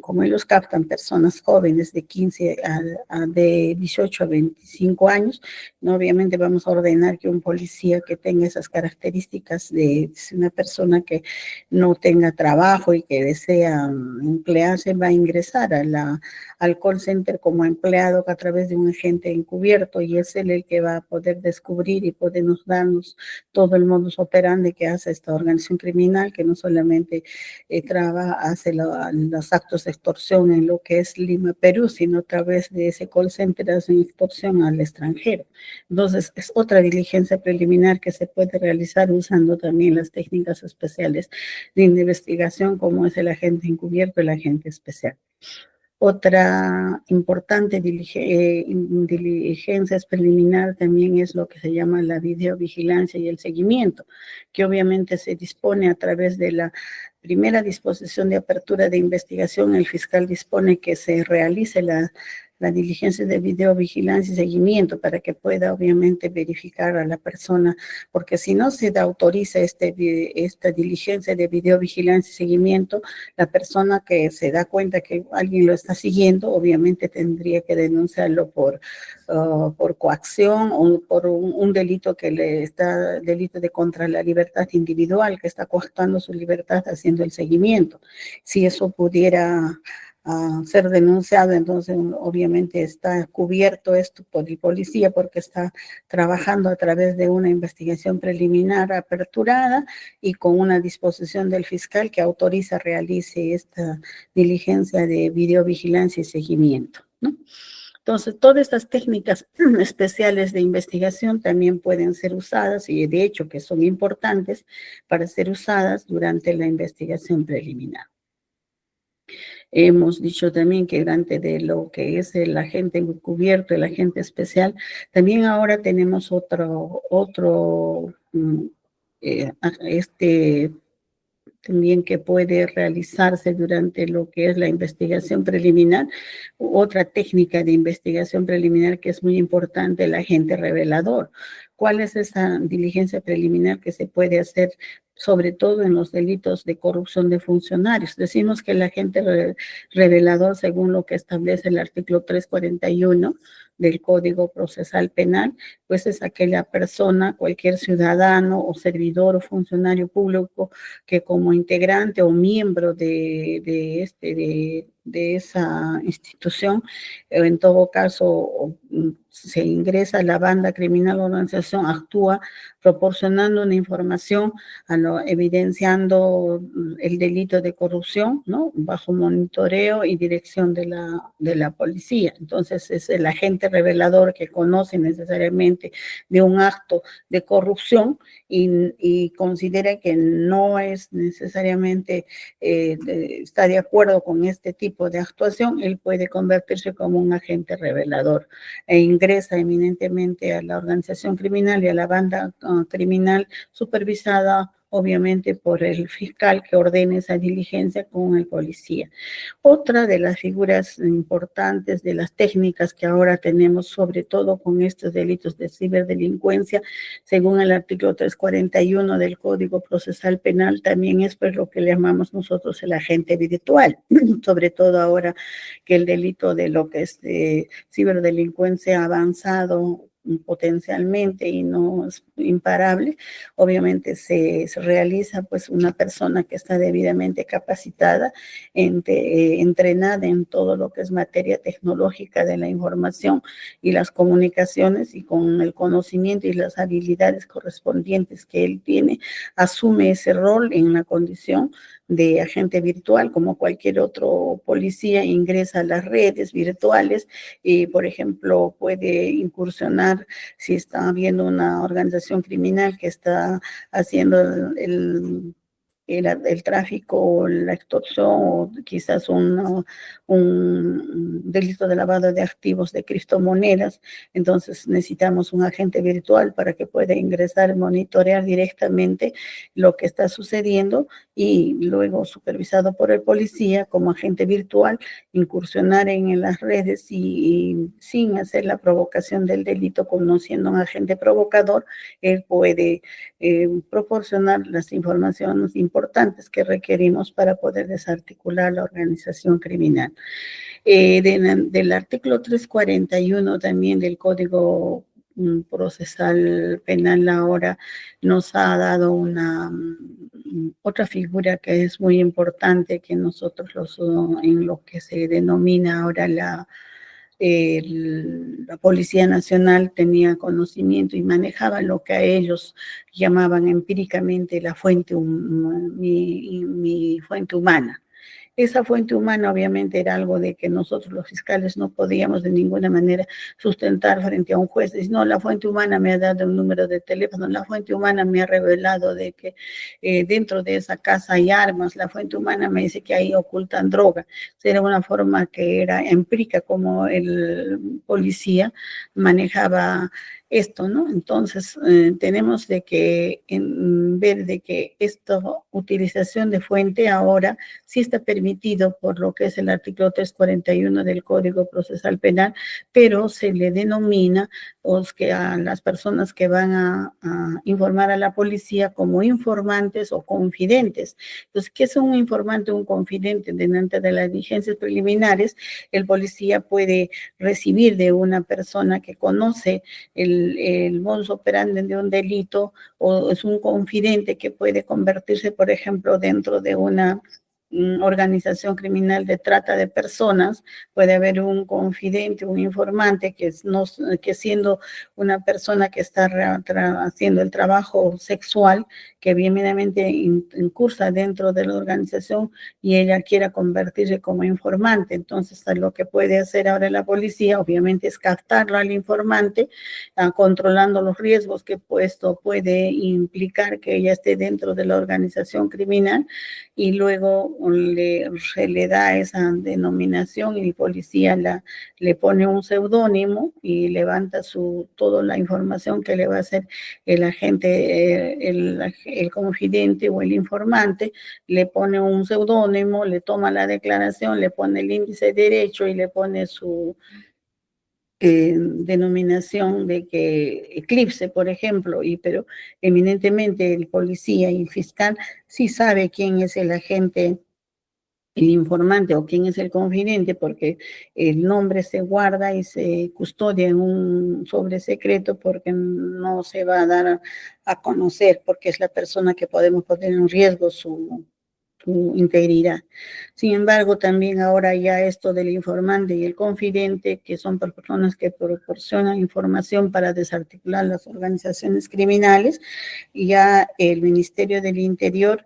como ellos captan personas jóvenes de 15 de 18 a 25 años, ¿no? Obviamente vamos a ordenar que un policía que tenga esas características de una persona que no tenga trabajo y que desea emplearse, va a ingresar al call center como empleado a través de un agente encubierto, y es él el que va a poder descubrir y podernos darnos todo el modus operandi que hace esta organización criminal, que no solamente hace los actos de extorsión en lo que es Lima, Perú, sino a través de ese call center hacen extorsión al extranjero. Entonces, es otra diligencia preliminar que se puede realizar usando también las técnicas especiales de investigación, como es el agente encubierto, el agente especial. Otra importante diligencia preliminar también es lo que se llama la videovigilancia y el seguimiento, que obviamente se dispone a través de la primera disposición de apertura de investigación. El fiscal dispone que se realice la diligencia de videovigilancia y seguimiento para que pueda obviamente verificar a la persona, porque si no se autoriza esta diligencia de videovigilancia y seguimiento, la persona que se da cuenta que alguien lo está siguiendo, obviamente tendría que denunciarlo por coacción o por un delito delito de contra la libertad individual, que está coartando su libertad haciendo el seguimiento. Si eso pudiera ser denunciado, entonces obviamente está cubierto esto por el policía porque está trabajando a través de una investigación preliminar aperturada y con una disposición del fiscal que autoriza realice esta diligencia de videovigilancia y seguimiento, ¿no? Entonces, todas estas técnicas especiales de investigación también pueden ser usadas, y de hecho que son importantes para ser usadas durante la investigación preliminar. Hemos dicho también que durante de lo que es el agente encubierto, el agente especial, también ahora tenemos otro también que puede realizarse durante lo que es la investigación preliminar. Otra técnica de investigación preliminar que es muy importante, el agente revelador. ¿Cuál es esa diligencia preliminar que se puede hacer sobre todo en los delitos de corrupción de funcionarios? Decimos que el agente revelador, según lo que establece el artículo 341 del Código Procesal Penal, pues es aquella persona, cualquier ciudadano o servidor o funcionario público que como integrante o miembro de esa institución, en todo caso se ingresa a la banda criminal o organización, actúa proporcionando una información, evidenciando el delito de corrupción, ¿no? Bajo monitoreo y dirección de la policía. Entonces es el agente revelador que conoce necesariamente de un acto de corrupción y considera que no es necesariamente está de acuerdo con este tipo de actuación, él puede convertirse como un agente revelador e ingresa eminentemente a la organización criminal y a la banda criminal supervisada obviamente por el fiscal que ordene esa diligencia con el policía. Otra de las figuras importantes de las técnicas que ahora tenemos, sobre todo con estos delitos de ciberdelincuencia, según el artículo 341 del Código Procesal Penal, también es pues lo que le llamamos nosotros el agente virtual, sobre todo ahora que el delito de lo que es de ciberdelincuencia ha avanzado potencialmente y no es imparable, obviamente se realiza pues una persona que está debidamente capacitada, entrenada en todo lo que es materia tecnológica de la información y las comunicaciones, y con el conocimiento y las habilidades correspondientes que él tiene, asume ese rol en la condición de agente virtual, como cualquier otro policía, ingresa a las redes virtuales y, por ejemplo, puede incursionar si está habiendo una organización criminal que está haciendo el tráfico o la extorsión o quizás un delito de lavado de activos de criptomonedas. Entonces necesitamos un agente virtual para que pueda ingresar, monitorear directamente lo que está sucediendo y luego, supervisado por el policía como agente virtual, incursionar en las redes y sin hacer la provocación del delito, conociendo a un agente provocador, él puede proporcionar las informaciones importantes que requerimos para poder desarticular la organización criminal. Del artículo 341 también del Código Procesal Penal ahora nos ha dado otra figura que es muy importante, que nosotros en lo que se denomina ahora la Policía Nacional tenía conocimiento y manejaba lo que a ellos llamaban empíricamente la fuente, mi fuente humana. Esa fuente humana obviamente era algo de que nosotros los fiscales no podíamos de ninguna manera sustentar frente a un juez. Dice, no, la fuente humana me ha dado un número de teléfono, la fuente humana me ha revelado de que dentro de esa casa hay armas, la fuente humana me dice que ahí ocultan droga. Era una forma que era empírica como el policía manejaba esto, ¿no? Entonces, tenemos de que ver de que esta utilización de fuente ahora sí está permitido por lo que es el artículo 341 del Código Procesal Penal, pero se le denomina que a las personas que van a informar a la policía como informantes o confidentes. Entonces, ¿qué es un informante o un confidente? Delante de las diligencias preliminares, el policía puede recibir de una persona que conoce el modus operandi de un delito, o es un confidente que puede convertirse, por ejemplo, dentro de una organización criminal de trata de personas. Puede haber un confidente, un informante que siendo una persona que está haciendo el trabajo sexual, que bienvenidamente incursa dentro de la organización y ella quiera convertirse como informante. Entonces, lo que puede hacer ahora la policía, obviamente, es captarlo al informante, controlando los riesgos que esto puede implicar que ella esté dentro de la organización criminal, y luego se le da esa denominación y el policía le pone un seudónimo y levanta toda la información que le va a hacer el agente, el confidente o el informante, le pone un seudónimo, le toma la declaración, le pone el índice de derecho y le pone su denominación de que Eclipse, por ejemplo, pero eminentemente el policía y el fiscal sí sabe quién es el agente, el informante o quién es el confidente, porque el nombre se guarda y se custodia en un sobre secreto, porque no se va a dar a conocer, porque es la persona que podemos poner en riesgo su integridad. Sin embargo, también ahora ya esto del informante y el confidente, que son personas que proporcionan información para desarticular las organizaciones criminales, ya el Ministerio del Interior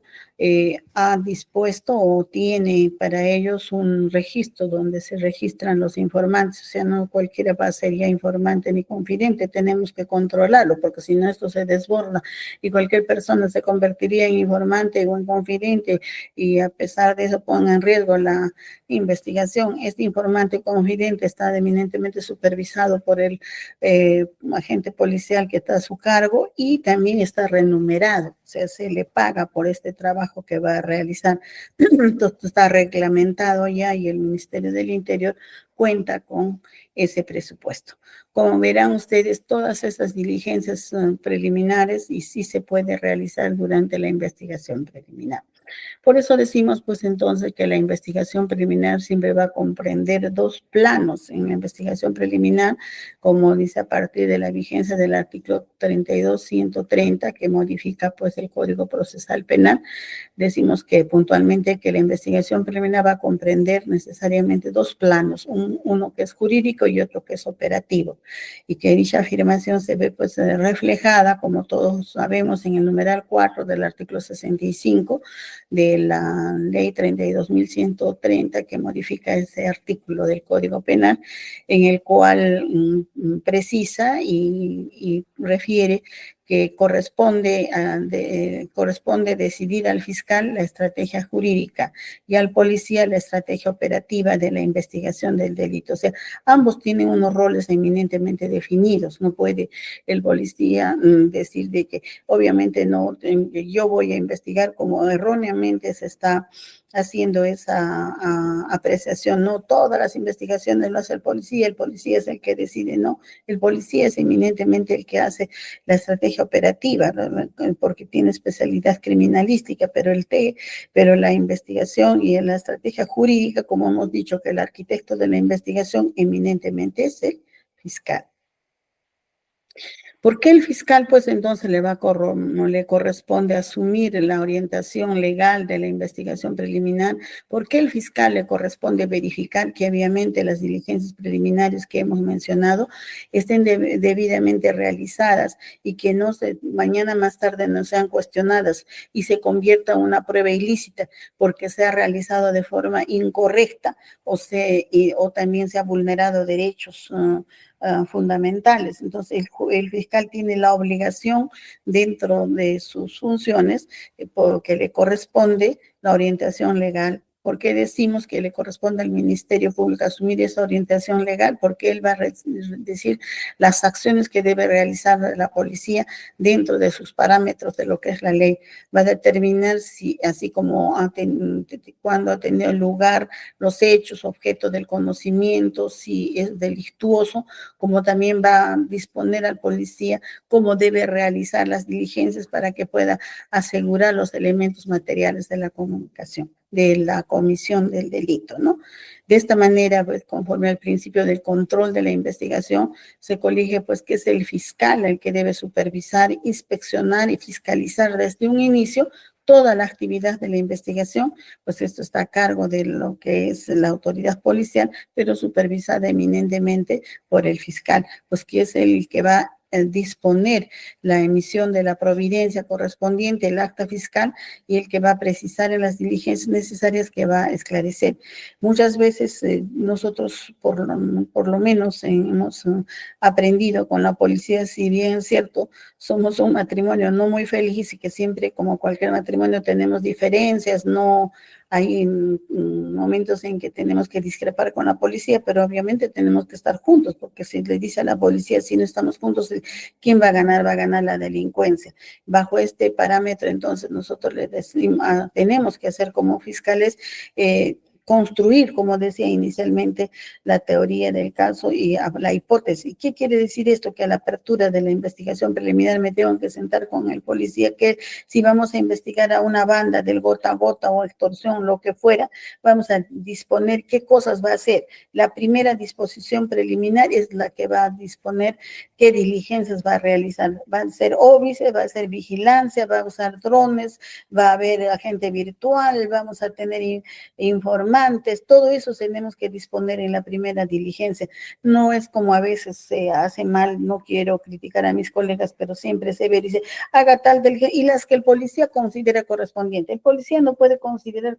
ha dispuesto o tiene para ellos un registro donde se registran los informantes, o sea, no cualquiera va a ser ya informante ni confidente, tenemos que controlarlo, porque si no esto se desborda y cualquier persona se convertiría en informante o en confidente y a pesar de eso ponga en riesgo la investigación. Este informante confidente está eminentemente supervisado por el agente policial que está a su cargo y también está remunerado, o sea, se le paga por este trabajo que va a realizar. Entonces está reglamentado ya y el Ministerio del Interior cuenta con ese presupuesto. Como verán ustedes, todas esas diligencias son preliminares y sí se puede realizar durante la investigación preliminar. Por eso decimos, pues entonces, que la investigación preliminar siempre va a comprender dos planos en la investigación preliminar, como dice a partir de la vigencia del artículo 32.130, que modifica pues el Código Procesal Penal. Decimos que puntualmente que la investigación preliminar va a comprender necesariamente dos planos, uno que es jurídico y otro que es operativo, y que dicha afirmación se ve pues reflejada, como todos sabemos, en el numeral 4 del artículo 65 de la ley 32.130 que modifica ese artículo del Código Penal, en el cual precisa y refiere que corresponde decidir al fiscal la estrategia jurídica y al policía la estrategia operativa de la investigación del delito. O sea, ambos tienen unos roles eminentemente definidos. No puede el policía decir de que obviamente no, yo voy a investigar como erróneamente se está haciendo esa apreciación. No todas las investigaciones lo hace el policía es el que decide, no. El policía es eminentemente el que hace la estrategia operativa, ¿no? Porque tiene especialidad criminalística, pero la investigación y la estrategia jurídica, como hemos dicho, que el arquitecto de la investigación eminentemente es el fiscal. ¿Por qué el fiscal, pues entonces no le corresponde asumir la orientación legal de la investigación preliminar? ¿Por qué el fiscal le corresponde verificar que obviamente las diligencias preliminares que hemos mencionado estén debidamente realizadas y que mañana más tarde no sean cuestionadas y se convierta en una prueba ilícita porque se ha realizado de forma incorrecta o también se ha vulnerado derechos fundamentales? Entonces, el fiscal tiene la obligación dentro de sus funciones porque le corresponde la orientación legal. ¿Por qué decimos que le corresponde al Ministerio Público asumir esa orientación legal? Porque él va a decir las acciones que debe realizar la policía dentro de sus parámetros de lo que es la ley. Va a determinar si, así como cuando ha tenido lugar los hechos, objeto del conocimiento, si es delictuoso, como también va a disponer al policía cómo debe realizar las diligencias para que pueda asegurar los elementos materiales de la comunicación, de la comisión del delito, ¿no? De esta manera, pues, conforme al principio del control de la investigación, se colige, pues, que es el fiscal el que debe supervisar, inspeccionar y fiscalizar desde un inicio toda la actividad de la investigación, pues esto está a cargo de lo que es la autoridad policial, pero supervisada eminentemente por el fiscal, pues que es el que va a disponer la emisión de la providencia correspondiente, el acta fiscal, y el que va a precisar en las diligencias necesarias que va a esclarecer. Muchas veces nosotros, por lo menos, hemos aprendido con la policía, si bien es cierto, somos un matrimonio no muy feliz y que siempre, como cualquier matrimonio, tenemos diferencias, no hay momentos en que tenemos que discrepar con la policía, pero obviamente tenemos que estar juntos, porque si le dice a la policía, si no estamos juntos, ¿quién va a ganar? Va a ganar la delincuencia. Bajo este parámetro, entonces, nosotros le decimos, tenemos que hacer como fiscales, construir, como decía inicialmente, la teoría del caso y la hipótesis. ¿Qué quiere decir esto? Que a la apertura de la investigación preliminar me tengo que sentar con el policía, que si vamos a investigar a una banda del gota a gota o extorsión, lo que fuera, vamos a disponer qué cosas va a hacer. La primera disposición preliminar es la que va a disponer qué diligencias va a realizar. Va a ser óbice, va a ser vigilancia, va a usar drones, va a haber agente virtual, vamos a tener informantes, informantes, todo eso tenemos que disponer en la primera diligencia. No es como a veces se hace mal, no quiero criticar a mis colegas, pero siempre se ve, dice, haga tal y las que el policía considera correspondiente. El policía no puede considerar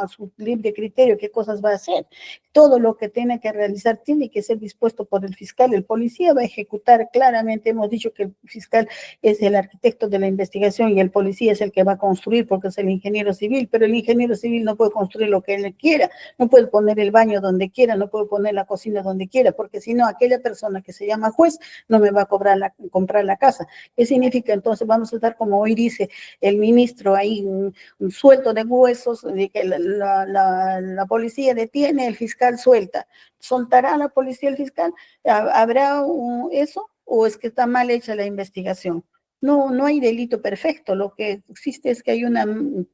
a su libre criterio qué cosas va a hacer. Todo lo que tiene que realizar tiene que ser dispuesto por el fiscal. El policía va a ejecutar claramente, hemos dicho que el fiscal es el arquitecto de la investigación y el policía es el que va a construir porque es el ingeniero civil, pero el ingeniero civil no puede construir lo que él quiera, no puede poner el baño donde quiera, no puede poner la cocina donde quiera, porque si no, aquella persona que se llama juez no me va a comprar la casa. ¿Qué significa? Entonces vamos a estar, como hoy dice el ministro, ahí un suelto de huesos, de que la policía detiene, el fiscal suelta. ¿Soltará la policía el fiscal? ¿Habrá eso? ¿O es que está mal hecha la investigación? No, no hay delito perfecto, lo que existe es que hay una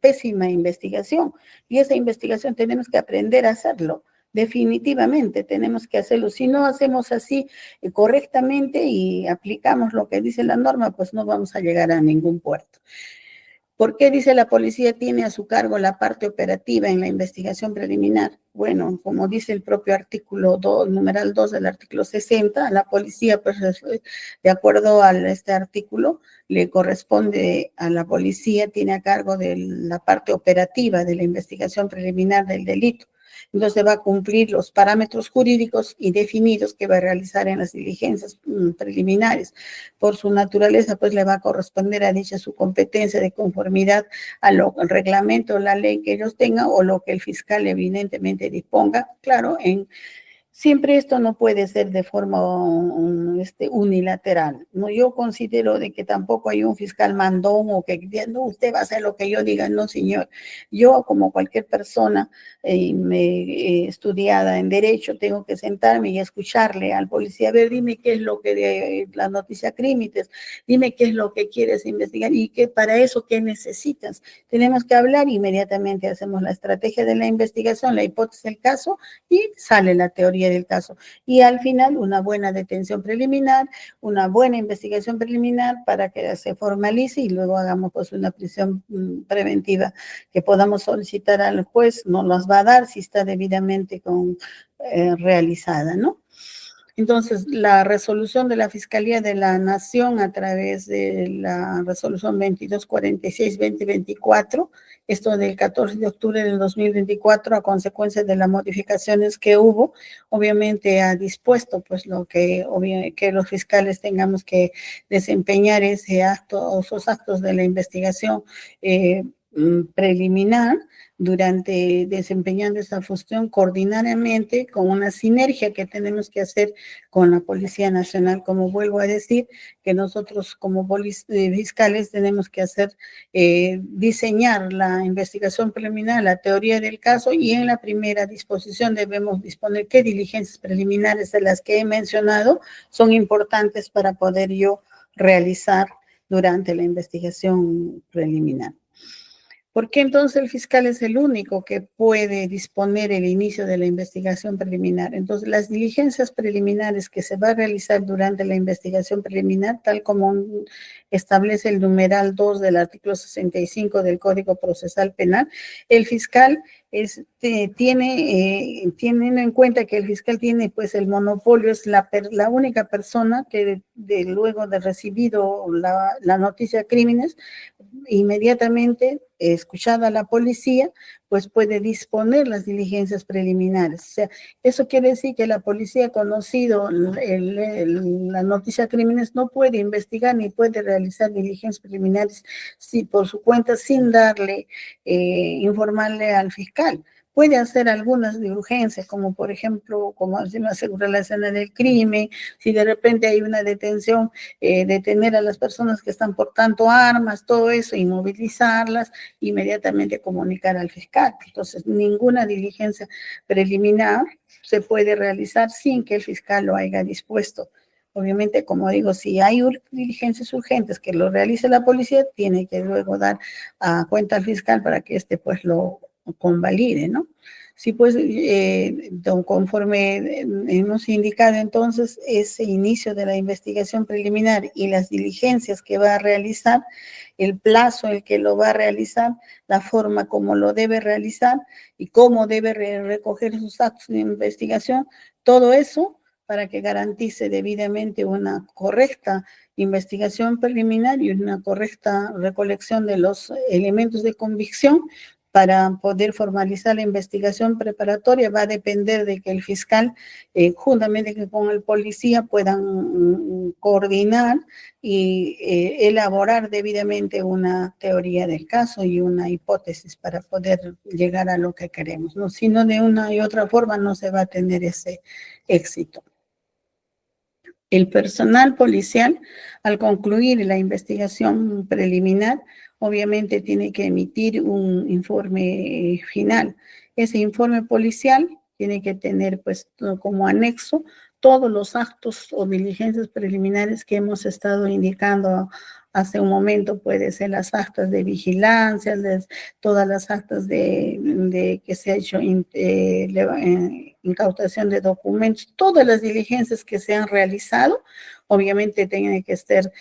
pésima investigación y esa investigación tenemos que aprender a hacerlo. Definitivamente tenemos que hacerlo. Si no hacemos así correctamente y aplicamos lo que dice la norma, pues no vamos a llegar a ningún puerto. ¿Por qué dice la policía tiene a su cargo la parte operativa en la investigación preliminar? Bueno, como dice el propio artículo 2, numeral 2 del artículo 60, a la policía, pues, de acuerdo a este artículo, le corresponde a la policía, tiene a cargo de la parte operativa de la investigación preliminar del delito. Entonces va a cumplir los parámetros jurídicos y definidos que va a realizar en las diligencias preliminares. Por su naturaleza, pues le va a corresponder a dicha su competencia de conformidad al reglamento, la ley que ellos tengan o lo que el fiscal evidentemente disponga, claro, siempre esto no puede ser de forma unilateral. No, yo considero de que tampoco hay un fiscal mandón o que no, usted va a hacer lo que yo diga. No, señor. Yo, como cualquier persona estudiada en derecho, tengo que sentarme y escucharle al policía. A ver, dime qué es lo que de la noticia crímenes, dime qué es lo que quieres investigar y que para eso qué necesitas. Tenemos que hablar, inmediatamente hacemos la estrategia de la investigación, la hipótesis del caso y sale la teoría del caso. Y al final, una buena detención preliminar, una buena investigación preliminar para que se formalice y luego hagamos pues una prisión preventiva que podamos solicitar al juez, nos las va a dar si está debidamente realizada, ¿no? Entonces, la resolución de la Fiscalía de la Nación a través de la resolución 2246-2024, esto del 14 de octubre del 2024, a consecuencia de las modificaciones que hubo, obviamente ha dispuesto pues lo que los fiscales tengamos que desempeñar ese acto, esos actos de la investigación preliminar, durante desempeñando esta función coordinadamente con una sinergia que tenemos que hacer con la Policía Nacional. Como vuelvo a decir, que nosotros como fiscales tenemos que diseñar la investigación preliminar, la teoría del caso, y en la primera disposición debemos disponer qué diligencias preliminares de las que he mencionado son importantes para poder yo realizar durante la investigación preliminar. ¿Por qué entonces el fiscal es el único que puede disponer el inicio de la investigación preliminar? Entonces, las diligencias preliminares que se va a realizar durante la investigación preliminar, tal como establece el numeral 2 del artículo 65 del Código Procesal Penal, el fiscal tienen en cuenta que el fiscal tiene pues el monopolio, es la única persona que luego de recibido la noticia de crímenes, inmediatamente escuchada a la policía, pues puede disponer las diligencias preliminares. O sea, eso quiere decir que la policía, conocido la noticia de crímenes, no puede investigar ni puede realizar diligencias preliminares por su cuenta sin informarle al fiscal. Puede hacer algunas de urgencia, como por ejemplo, como asegurar la escena del crimen, si de repente hay una detención, detener a las personas que están portando armas, todo eso, inmovilizarlas, inmediatamente comunicar al fiscal. Entonces, ninguna diligencia preliminar se puede realizar sin que el fiscal lo haya dispuesto. Obviamente, como digo, si hay diligencias urgentes que lo realice la policía, tiene que luego dar cuenta al fiscal para que pues lo convalide, ¿no? Sí, pues, conforme hemos indicado entonces, ese inicio de la investigación preliminar y las diligencias que va a realizar, el plazo en el que lo va a realizar, la forma como lo debe realizar y cómo debe recoger sus actos de investigación, todo eso para que garantice debidamente una correcta investigación preliminar y una correcta recolección de los elementos de convicción para poder formalizar la investigación preparatoria. Va a depender de que el fiscal, juntamente con el policía, puedan coordinar y elaborar debidamente una teoría del caso y una hipótesis para poder llegar a lo que queremos, ¿no? Si no, de una y otra forma no se va a tener ese éxito. El personal policial, al concluir la investigación preliminar, obviamente tiene que emitir un informe final. Ese informe policial tiene que tener, pues, como anexo todos los actos o diligencias preliminares que hemos estado indicando hace un momento. Puede ser las actas de vigilancia, todas las actas de que se ha hecho incautación de documentos, todas las diligencias que se han realizado, obviamente tienen que ser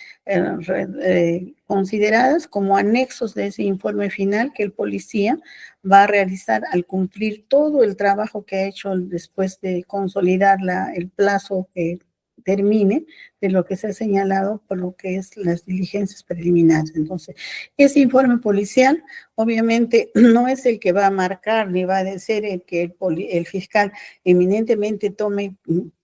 consideradas como anexos de ese informe final que el policía va a realizar al cumplir todo el trabajo que ha hecho después de consolidar el plazo que termine de lo que se ha señalado por lo que es las diligencias preliminares. Entonces, ese informe policial obviamente no es el que va a marcar ni va a ser el que el fiscal eminentemente tome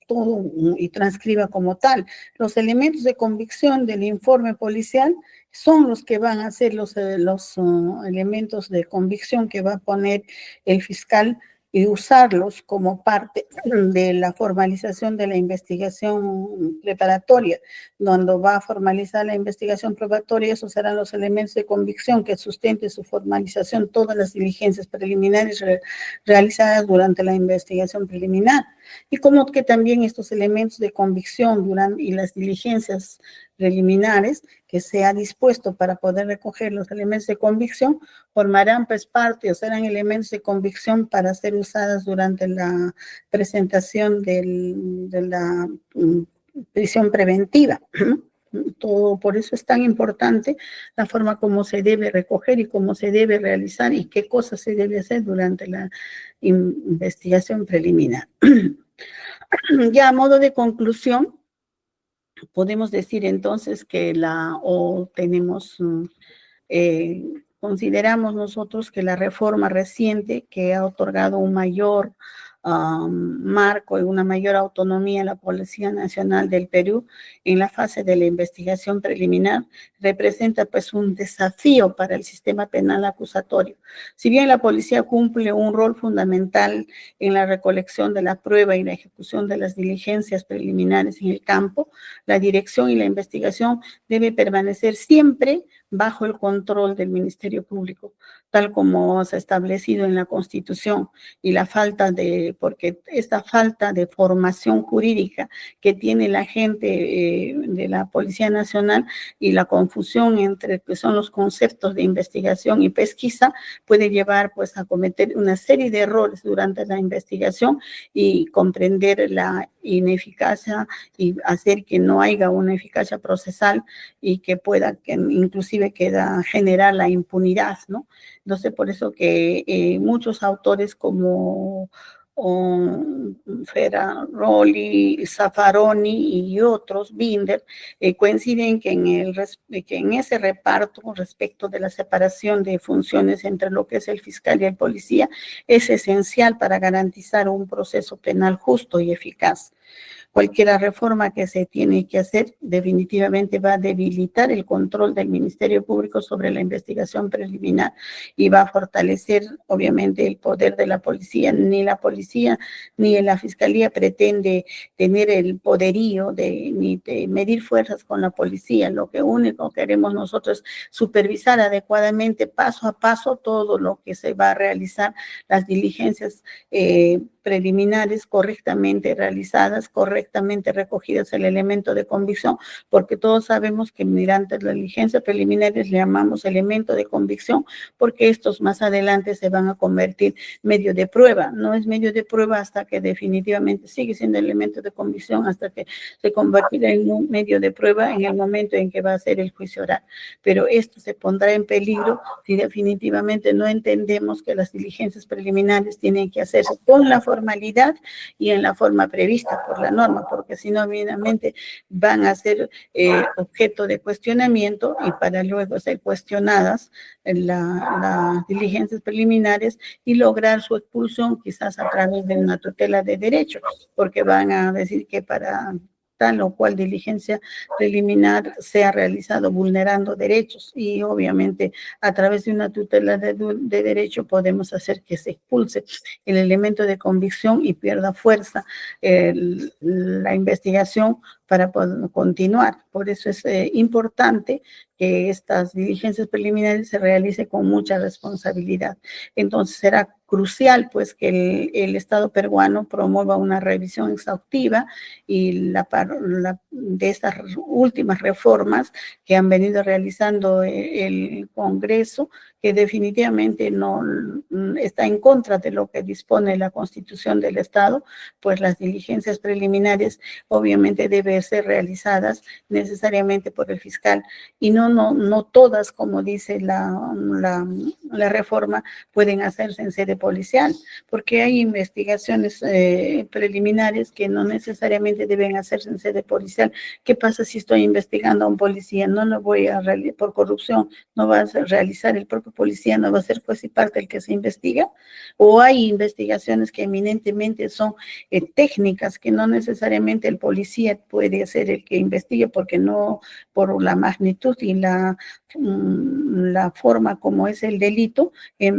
todo y transcriba como tal. Los elementos de convicción del informe policial son los que van a ser los elementos de convicción que va a poner el fiscal y usarlos como parte de la formalización de la investigación preparatoria. Cuando va a formalizar la investigación probatoria, esos serán los elementos de convicción que sustenten su formalización todas las diligencias preliminares realizadas durante la investigación preliminar. Y como que también estos elementos de convicción y las diligencias preliminares que se ha dispuesto para poder recoger los elementos de convicción formarán pues parte o serán elementos de convicción para ser usadas durante la presentación de la prisión preventiva. Todo, por eso es tan importante la forma como se debe recoger y cómo se debe realizar y qué cosas se debe hacer durante la investigación preliminar. Ya a modo de conclusión, podemos decir entonces que consideramos nosotros que la reforma reciente que ha otorgado un mayor marco y una mayor autonomía a la Policía Nacional del Perú en la fase de la investigación preliminar representa pues un desafío para el sistema penal acusatorio. Si bien la policía cumple un rol fundamental en la recolección de la prueba y la ejecución de las diligencias preliminares en el campo, la dirección y la investigación debe permanecer siempre bajo el control del Ministerio Público, tal como se ha establecido en la Constitución, y porque esta falta de formación jurídica que tiene la gente de la Policía Nacional y la confusión entre que son los conceptos de investigación y pesquisa puede llevar pues a cometer una serie de errores durante la investigación y comprender la ineficacia y hacer que no haya una eficacia procesal y que inclusive generar la impunidad, ¿no? Entonces, por eso que muchos autores como Ferraroli, Zaffaroni y otros, Binder, coinciden que en ese reparto respecto de la separación de funciones entre lo que es el fiscal y el policía es esencial para garantizar un proceso penal justo y eficaz. Cualquier reforma que se tiene que hacer definitivamente va a debilitar el control del Ministerio Público sobre la investigación preliminar y va a fortalecer, obviamente, el poder de la policía. Ni la policía ni la fiscalía pretende tener el poderío ni de medir fuerzas con la policía. Lo que único queremos nosotros es supervisar adecuadamente, paso a paso, todo lo que se va a realizar, las diligencias preliminares correctamente realizadas, correctamente correctamente recogidas el elemento de convicción, porque todos sabemos que mediante la diligencia preliminares le llamamos elemento de convicción, porque estos más adelante se van a convertir medio de prueba. No es medio de prueba hasta que definitivamente sigue siendo elemento de convicción, hasta que se convertirá en un medio de prueba en el momento en que va a ser el juicio oral. Pero esto se pondrá en peligro si definitivamente no entendemos que las diligencias preliminares tienen que hacerse con la formalidad y en la forma prevista por la norma, porque si no, obviamente van a ser objeto de cuestionamiento y para luego ser cuestionadas las diligencias preliminares y lograr su expulsión quizás a través de una tutela de derecho, porque van a decir que para tal o cual diligencia preliminar sea realizado vulnerando derechos y obviamente a través de una tutela de derecho podemos hacer que se expulse el elemento de convicción y pierda fuerza la investigación para poder continuar. Por eso es importante que estas diligencias preliminares se realicen con mucha responsabilidad. Entonces será crucial pues que el Estado peruano promueva una revisión exhaustiva y de estas últimas reformas que han venido realizando el Congreso, que definitivamente no está en contra de lo que dispone la Constitución del Estado, pues las diligencias preliminares obviamente deben ser realizadas necesariamente por el fiscal y no todas, como dice la reforma, pueden hacerse en sede policial, porque hay investigaciones preliminares que no necesariamente deben hacerse en sede policial. ¿Qué pasa si estoy investigando a un policía? No lo voy a realizar por corrupción, no va a realizar el propio policía, no va a ser juez y parte el que se investiga, o hay investigaciones que eminentemente son técnicas que no necesariamente el policía puede ser el que investigue porque no por la magnitud y la forma como es el delito,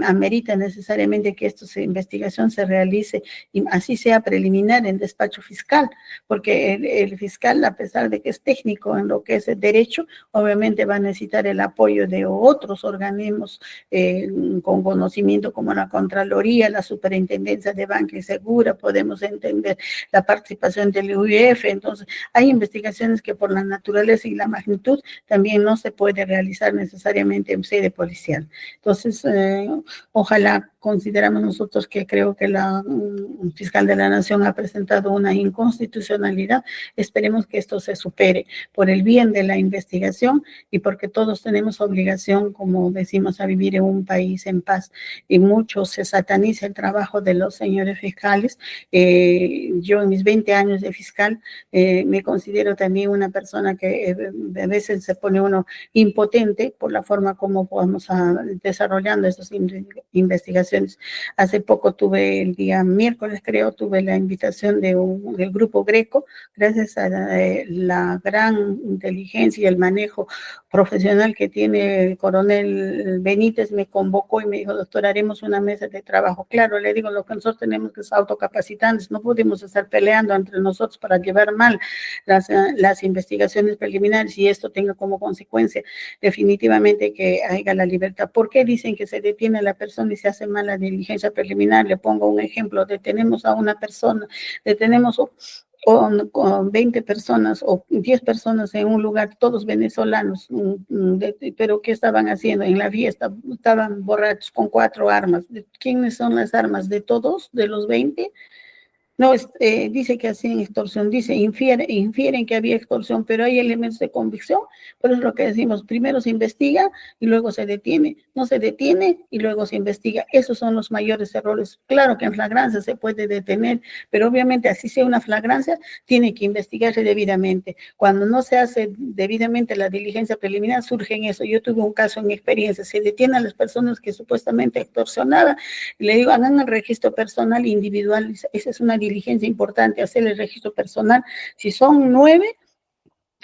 amerita necesariamente que esta investigación se realice y así sea preliminar en despacho fiscal, porque el fiscal, a pesar de que es técnico en lo que es el derecho, obviamente va a necesitar el apoyo de otros organismos con conocimiento como la Contraloría, la Superintendencia de Banca y Segura, podemos entender la participación del UIF. Entonces hay investigaciones que por la naturaleza y la magnitud también no se puede realizar necesariamente en sede policial. Entonces, ojalá consideramos nosotros que creo que la fiscal de la Nación ha presentado una inconstitucionalidad. Esperemos que esto se supere por el bien de la investigación y porque todos tenemos obligación, como decimos, a vivir en un país en paz. Y mucho se sataniza el trabajo de los señores fiscales. Yo en mis 20 años de fiscal me considero también una persona que a veces se pone uno impotente por la forma como vamos desarrollando estas investigaciones. Hace poco tuve, el día miércoles creo, tuve la invitación del grupo Greco, gracias a la gran inteligencia y el manejo profesional que tiene el coronel Benítez, me convocó y me dijo, doctor, haremos una mesa de trabajo. Claro, le digo, lo que nosotros tenemos que ser autocapacitantes, no podemos estar peleando entre nosotros para llevar mal las investigaciones preliminares y esto tenga como consecuencia definitivamente que haya la libertad. ¿Por qué dicen que se detiene a la persona y se hace mal la diligencia preliminar? Le pongo un ejemplo, detenemos a una persona, detenemos con 20 personas o 10 personas en un lugar, todos venezolanos, pero ¿qué estaban haciendo en la fiesta? Estaban borrachos con 4 armas. ¿Quiénes son las armas? ¿De todos? ¿De los 20? No, dice que hacían extorsión, infieren que había extorsión, pero hay elementos de convicción, por eso es lo que decimos, primero se investiga y luego se detiene, no se detiene y luego se investiga, esos son los mayores errores. Claro que en flagrancia se puede detener, pero obviamente así sea una flagrancia, tiene que investigarse debidamente. Cuando no se hace debidamente la diligencia preliminar, surge en eso. Yo tuve un caso en mi experiencia, se detienen a las personas que supuestamente extorsionaban, le digo, hagan el registro personal individual, esa es una diligencia importante, hacer el registro personal. Si son 9,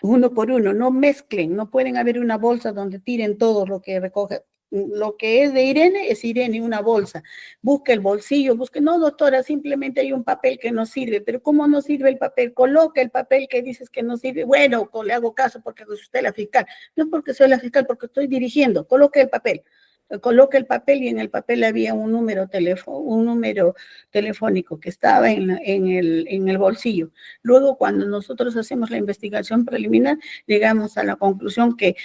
uno por uno, no mezclen, no pueden haber una bolsa donde tiren todo lo que recoge. Lo que es de Irene es Irene, una bolsa. Busque el bolsillo, no, doctora, simplemente hay un papel que no sirve. Pero ¿cómo no sirve el papel? Coloca el papel que dices que no sirve. Bueno, le hago caso porque usted es la fiscal. No es porque soy la fiscal, porque estoy dirigiendo. Coloque el papel. coloca el papel y en el papel había un número telefónico que estaba en el bolsillo. Luego, cuando nosotros hacemos la investigación preliminar, llegamos a la conclusión que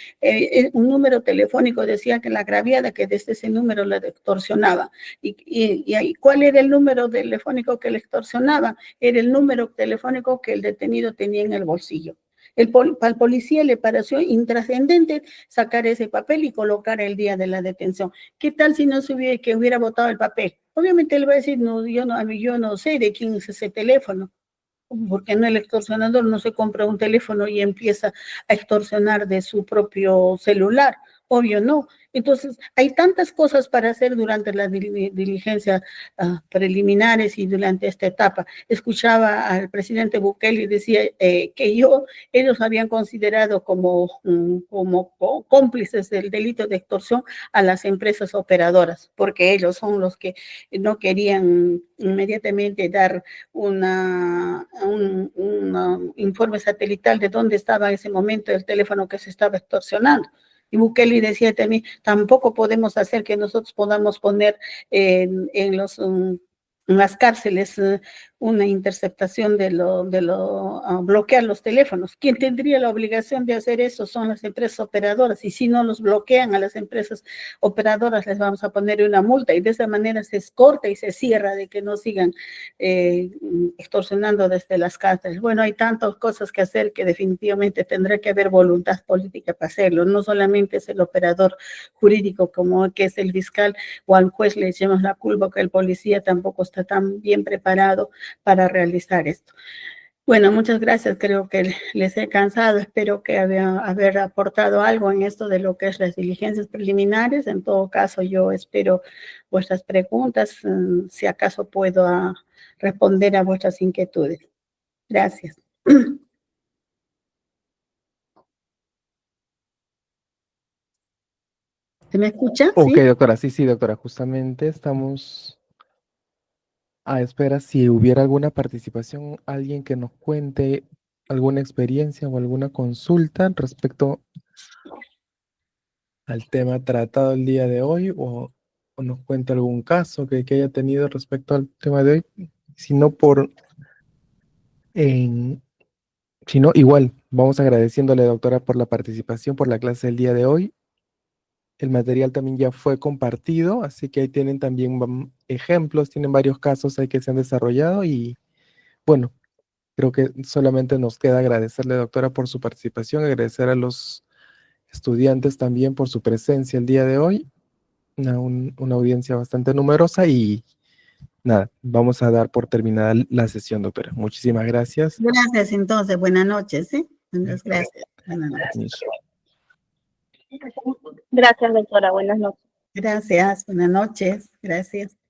un número telefónico decía que la agraviada, que desde ese número la extorsionaba. ¿Y cuál era el número telefónico que le extorsionaba? Era el número telefónico que el detenido tenía en el bolsillo. Al policía le pareció intrascendente sacar ese papel y colocar el día de la detención. ¿Qué tal si no hubiera votado el papel? Obviamente él va a decir, no, yo no sé de quién es ese teléfono, porque no, el extorsionador no se compra un teléfono y empieza a extorsionar de su propio celular. Obvio no. Entonces, hay tantas cosas para hacer durante las diligencias preliminares y durante esta etapa. Escuchaba al presidente Bukele y decía que ellos habían considerado como cómplices del delito de extorsión a las empresas operadoras, porque ellos son los que no querían inmediatamente dar un informe satelital de dónde estaba en ese momento el teléfono que se estaba extorsionando. Y Bukele decía también, tampoco podemos hacer que nosotros podamos poner en las cárceles una interceptación bloquear los teléfonos. ¿Quién tendría la obligación de hacer eso? Son las empresas operadoras, y si no los bloquean a las empresas operadoras, les vamos a poner una multa, y de esa manera se corta y se cierra de que no sigan extorsionando desde las cárceles. Bueno, hay tantas cosas que hacer que definitivamente tendrá que haber voluntad política para hacerlo. No solamente es el operador jurídico como que es el fiscal o al juez le echemos la culpa, que el policía tampoco está tan bien preparado para realizar esto. Bueno, muchas gracias. Creo que les he cansado. Espero que haber aportado algo en esto de lo que es las diligencias preliminares. En todo caso, yo espero vuestras preguntas, si acaso puedo responder a vuestras inquietudes. Gracias. ¿Se me escucha? Ok, ¿Sí? doctora, sí, doctora, justamente estamos a espera si hubiera alguna participación, alguien que nos cuente alguna experiencia o alguna consulta respecto al tema tratado el día de hoy, o nos cuente algún caso que haya tenido respecto al tema de hoy. Si no, si no, igual, vamos agradeciéndole, doctora, por la participación, por la clase del día de hoy. El material también ya fue compartido, así que ahí tienen también ejemplos, tienen varios casos ahí que se han desarrollado y bueno, creo que solamente nos queda agradecerle, doctora, por su participación, agradecer a los estudiantes también por su presencia el día de hoy, una audiencia bastante numerosa y nada, vamos a dar por terminada la sesión, doctora. Muchísimas gracias. Gracias, entonces. Buenas noches, ¿sí? Muchas gracias. Buenas noches. Gracias, doctora. Buenas noches. Gracias. Buenas noches. Gracias.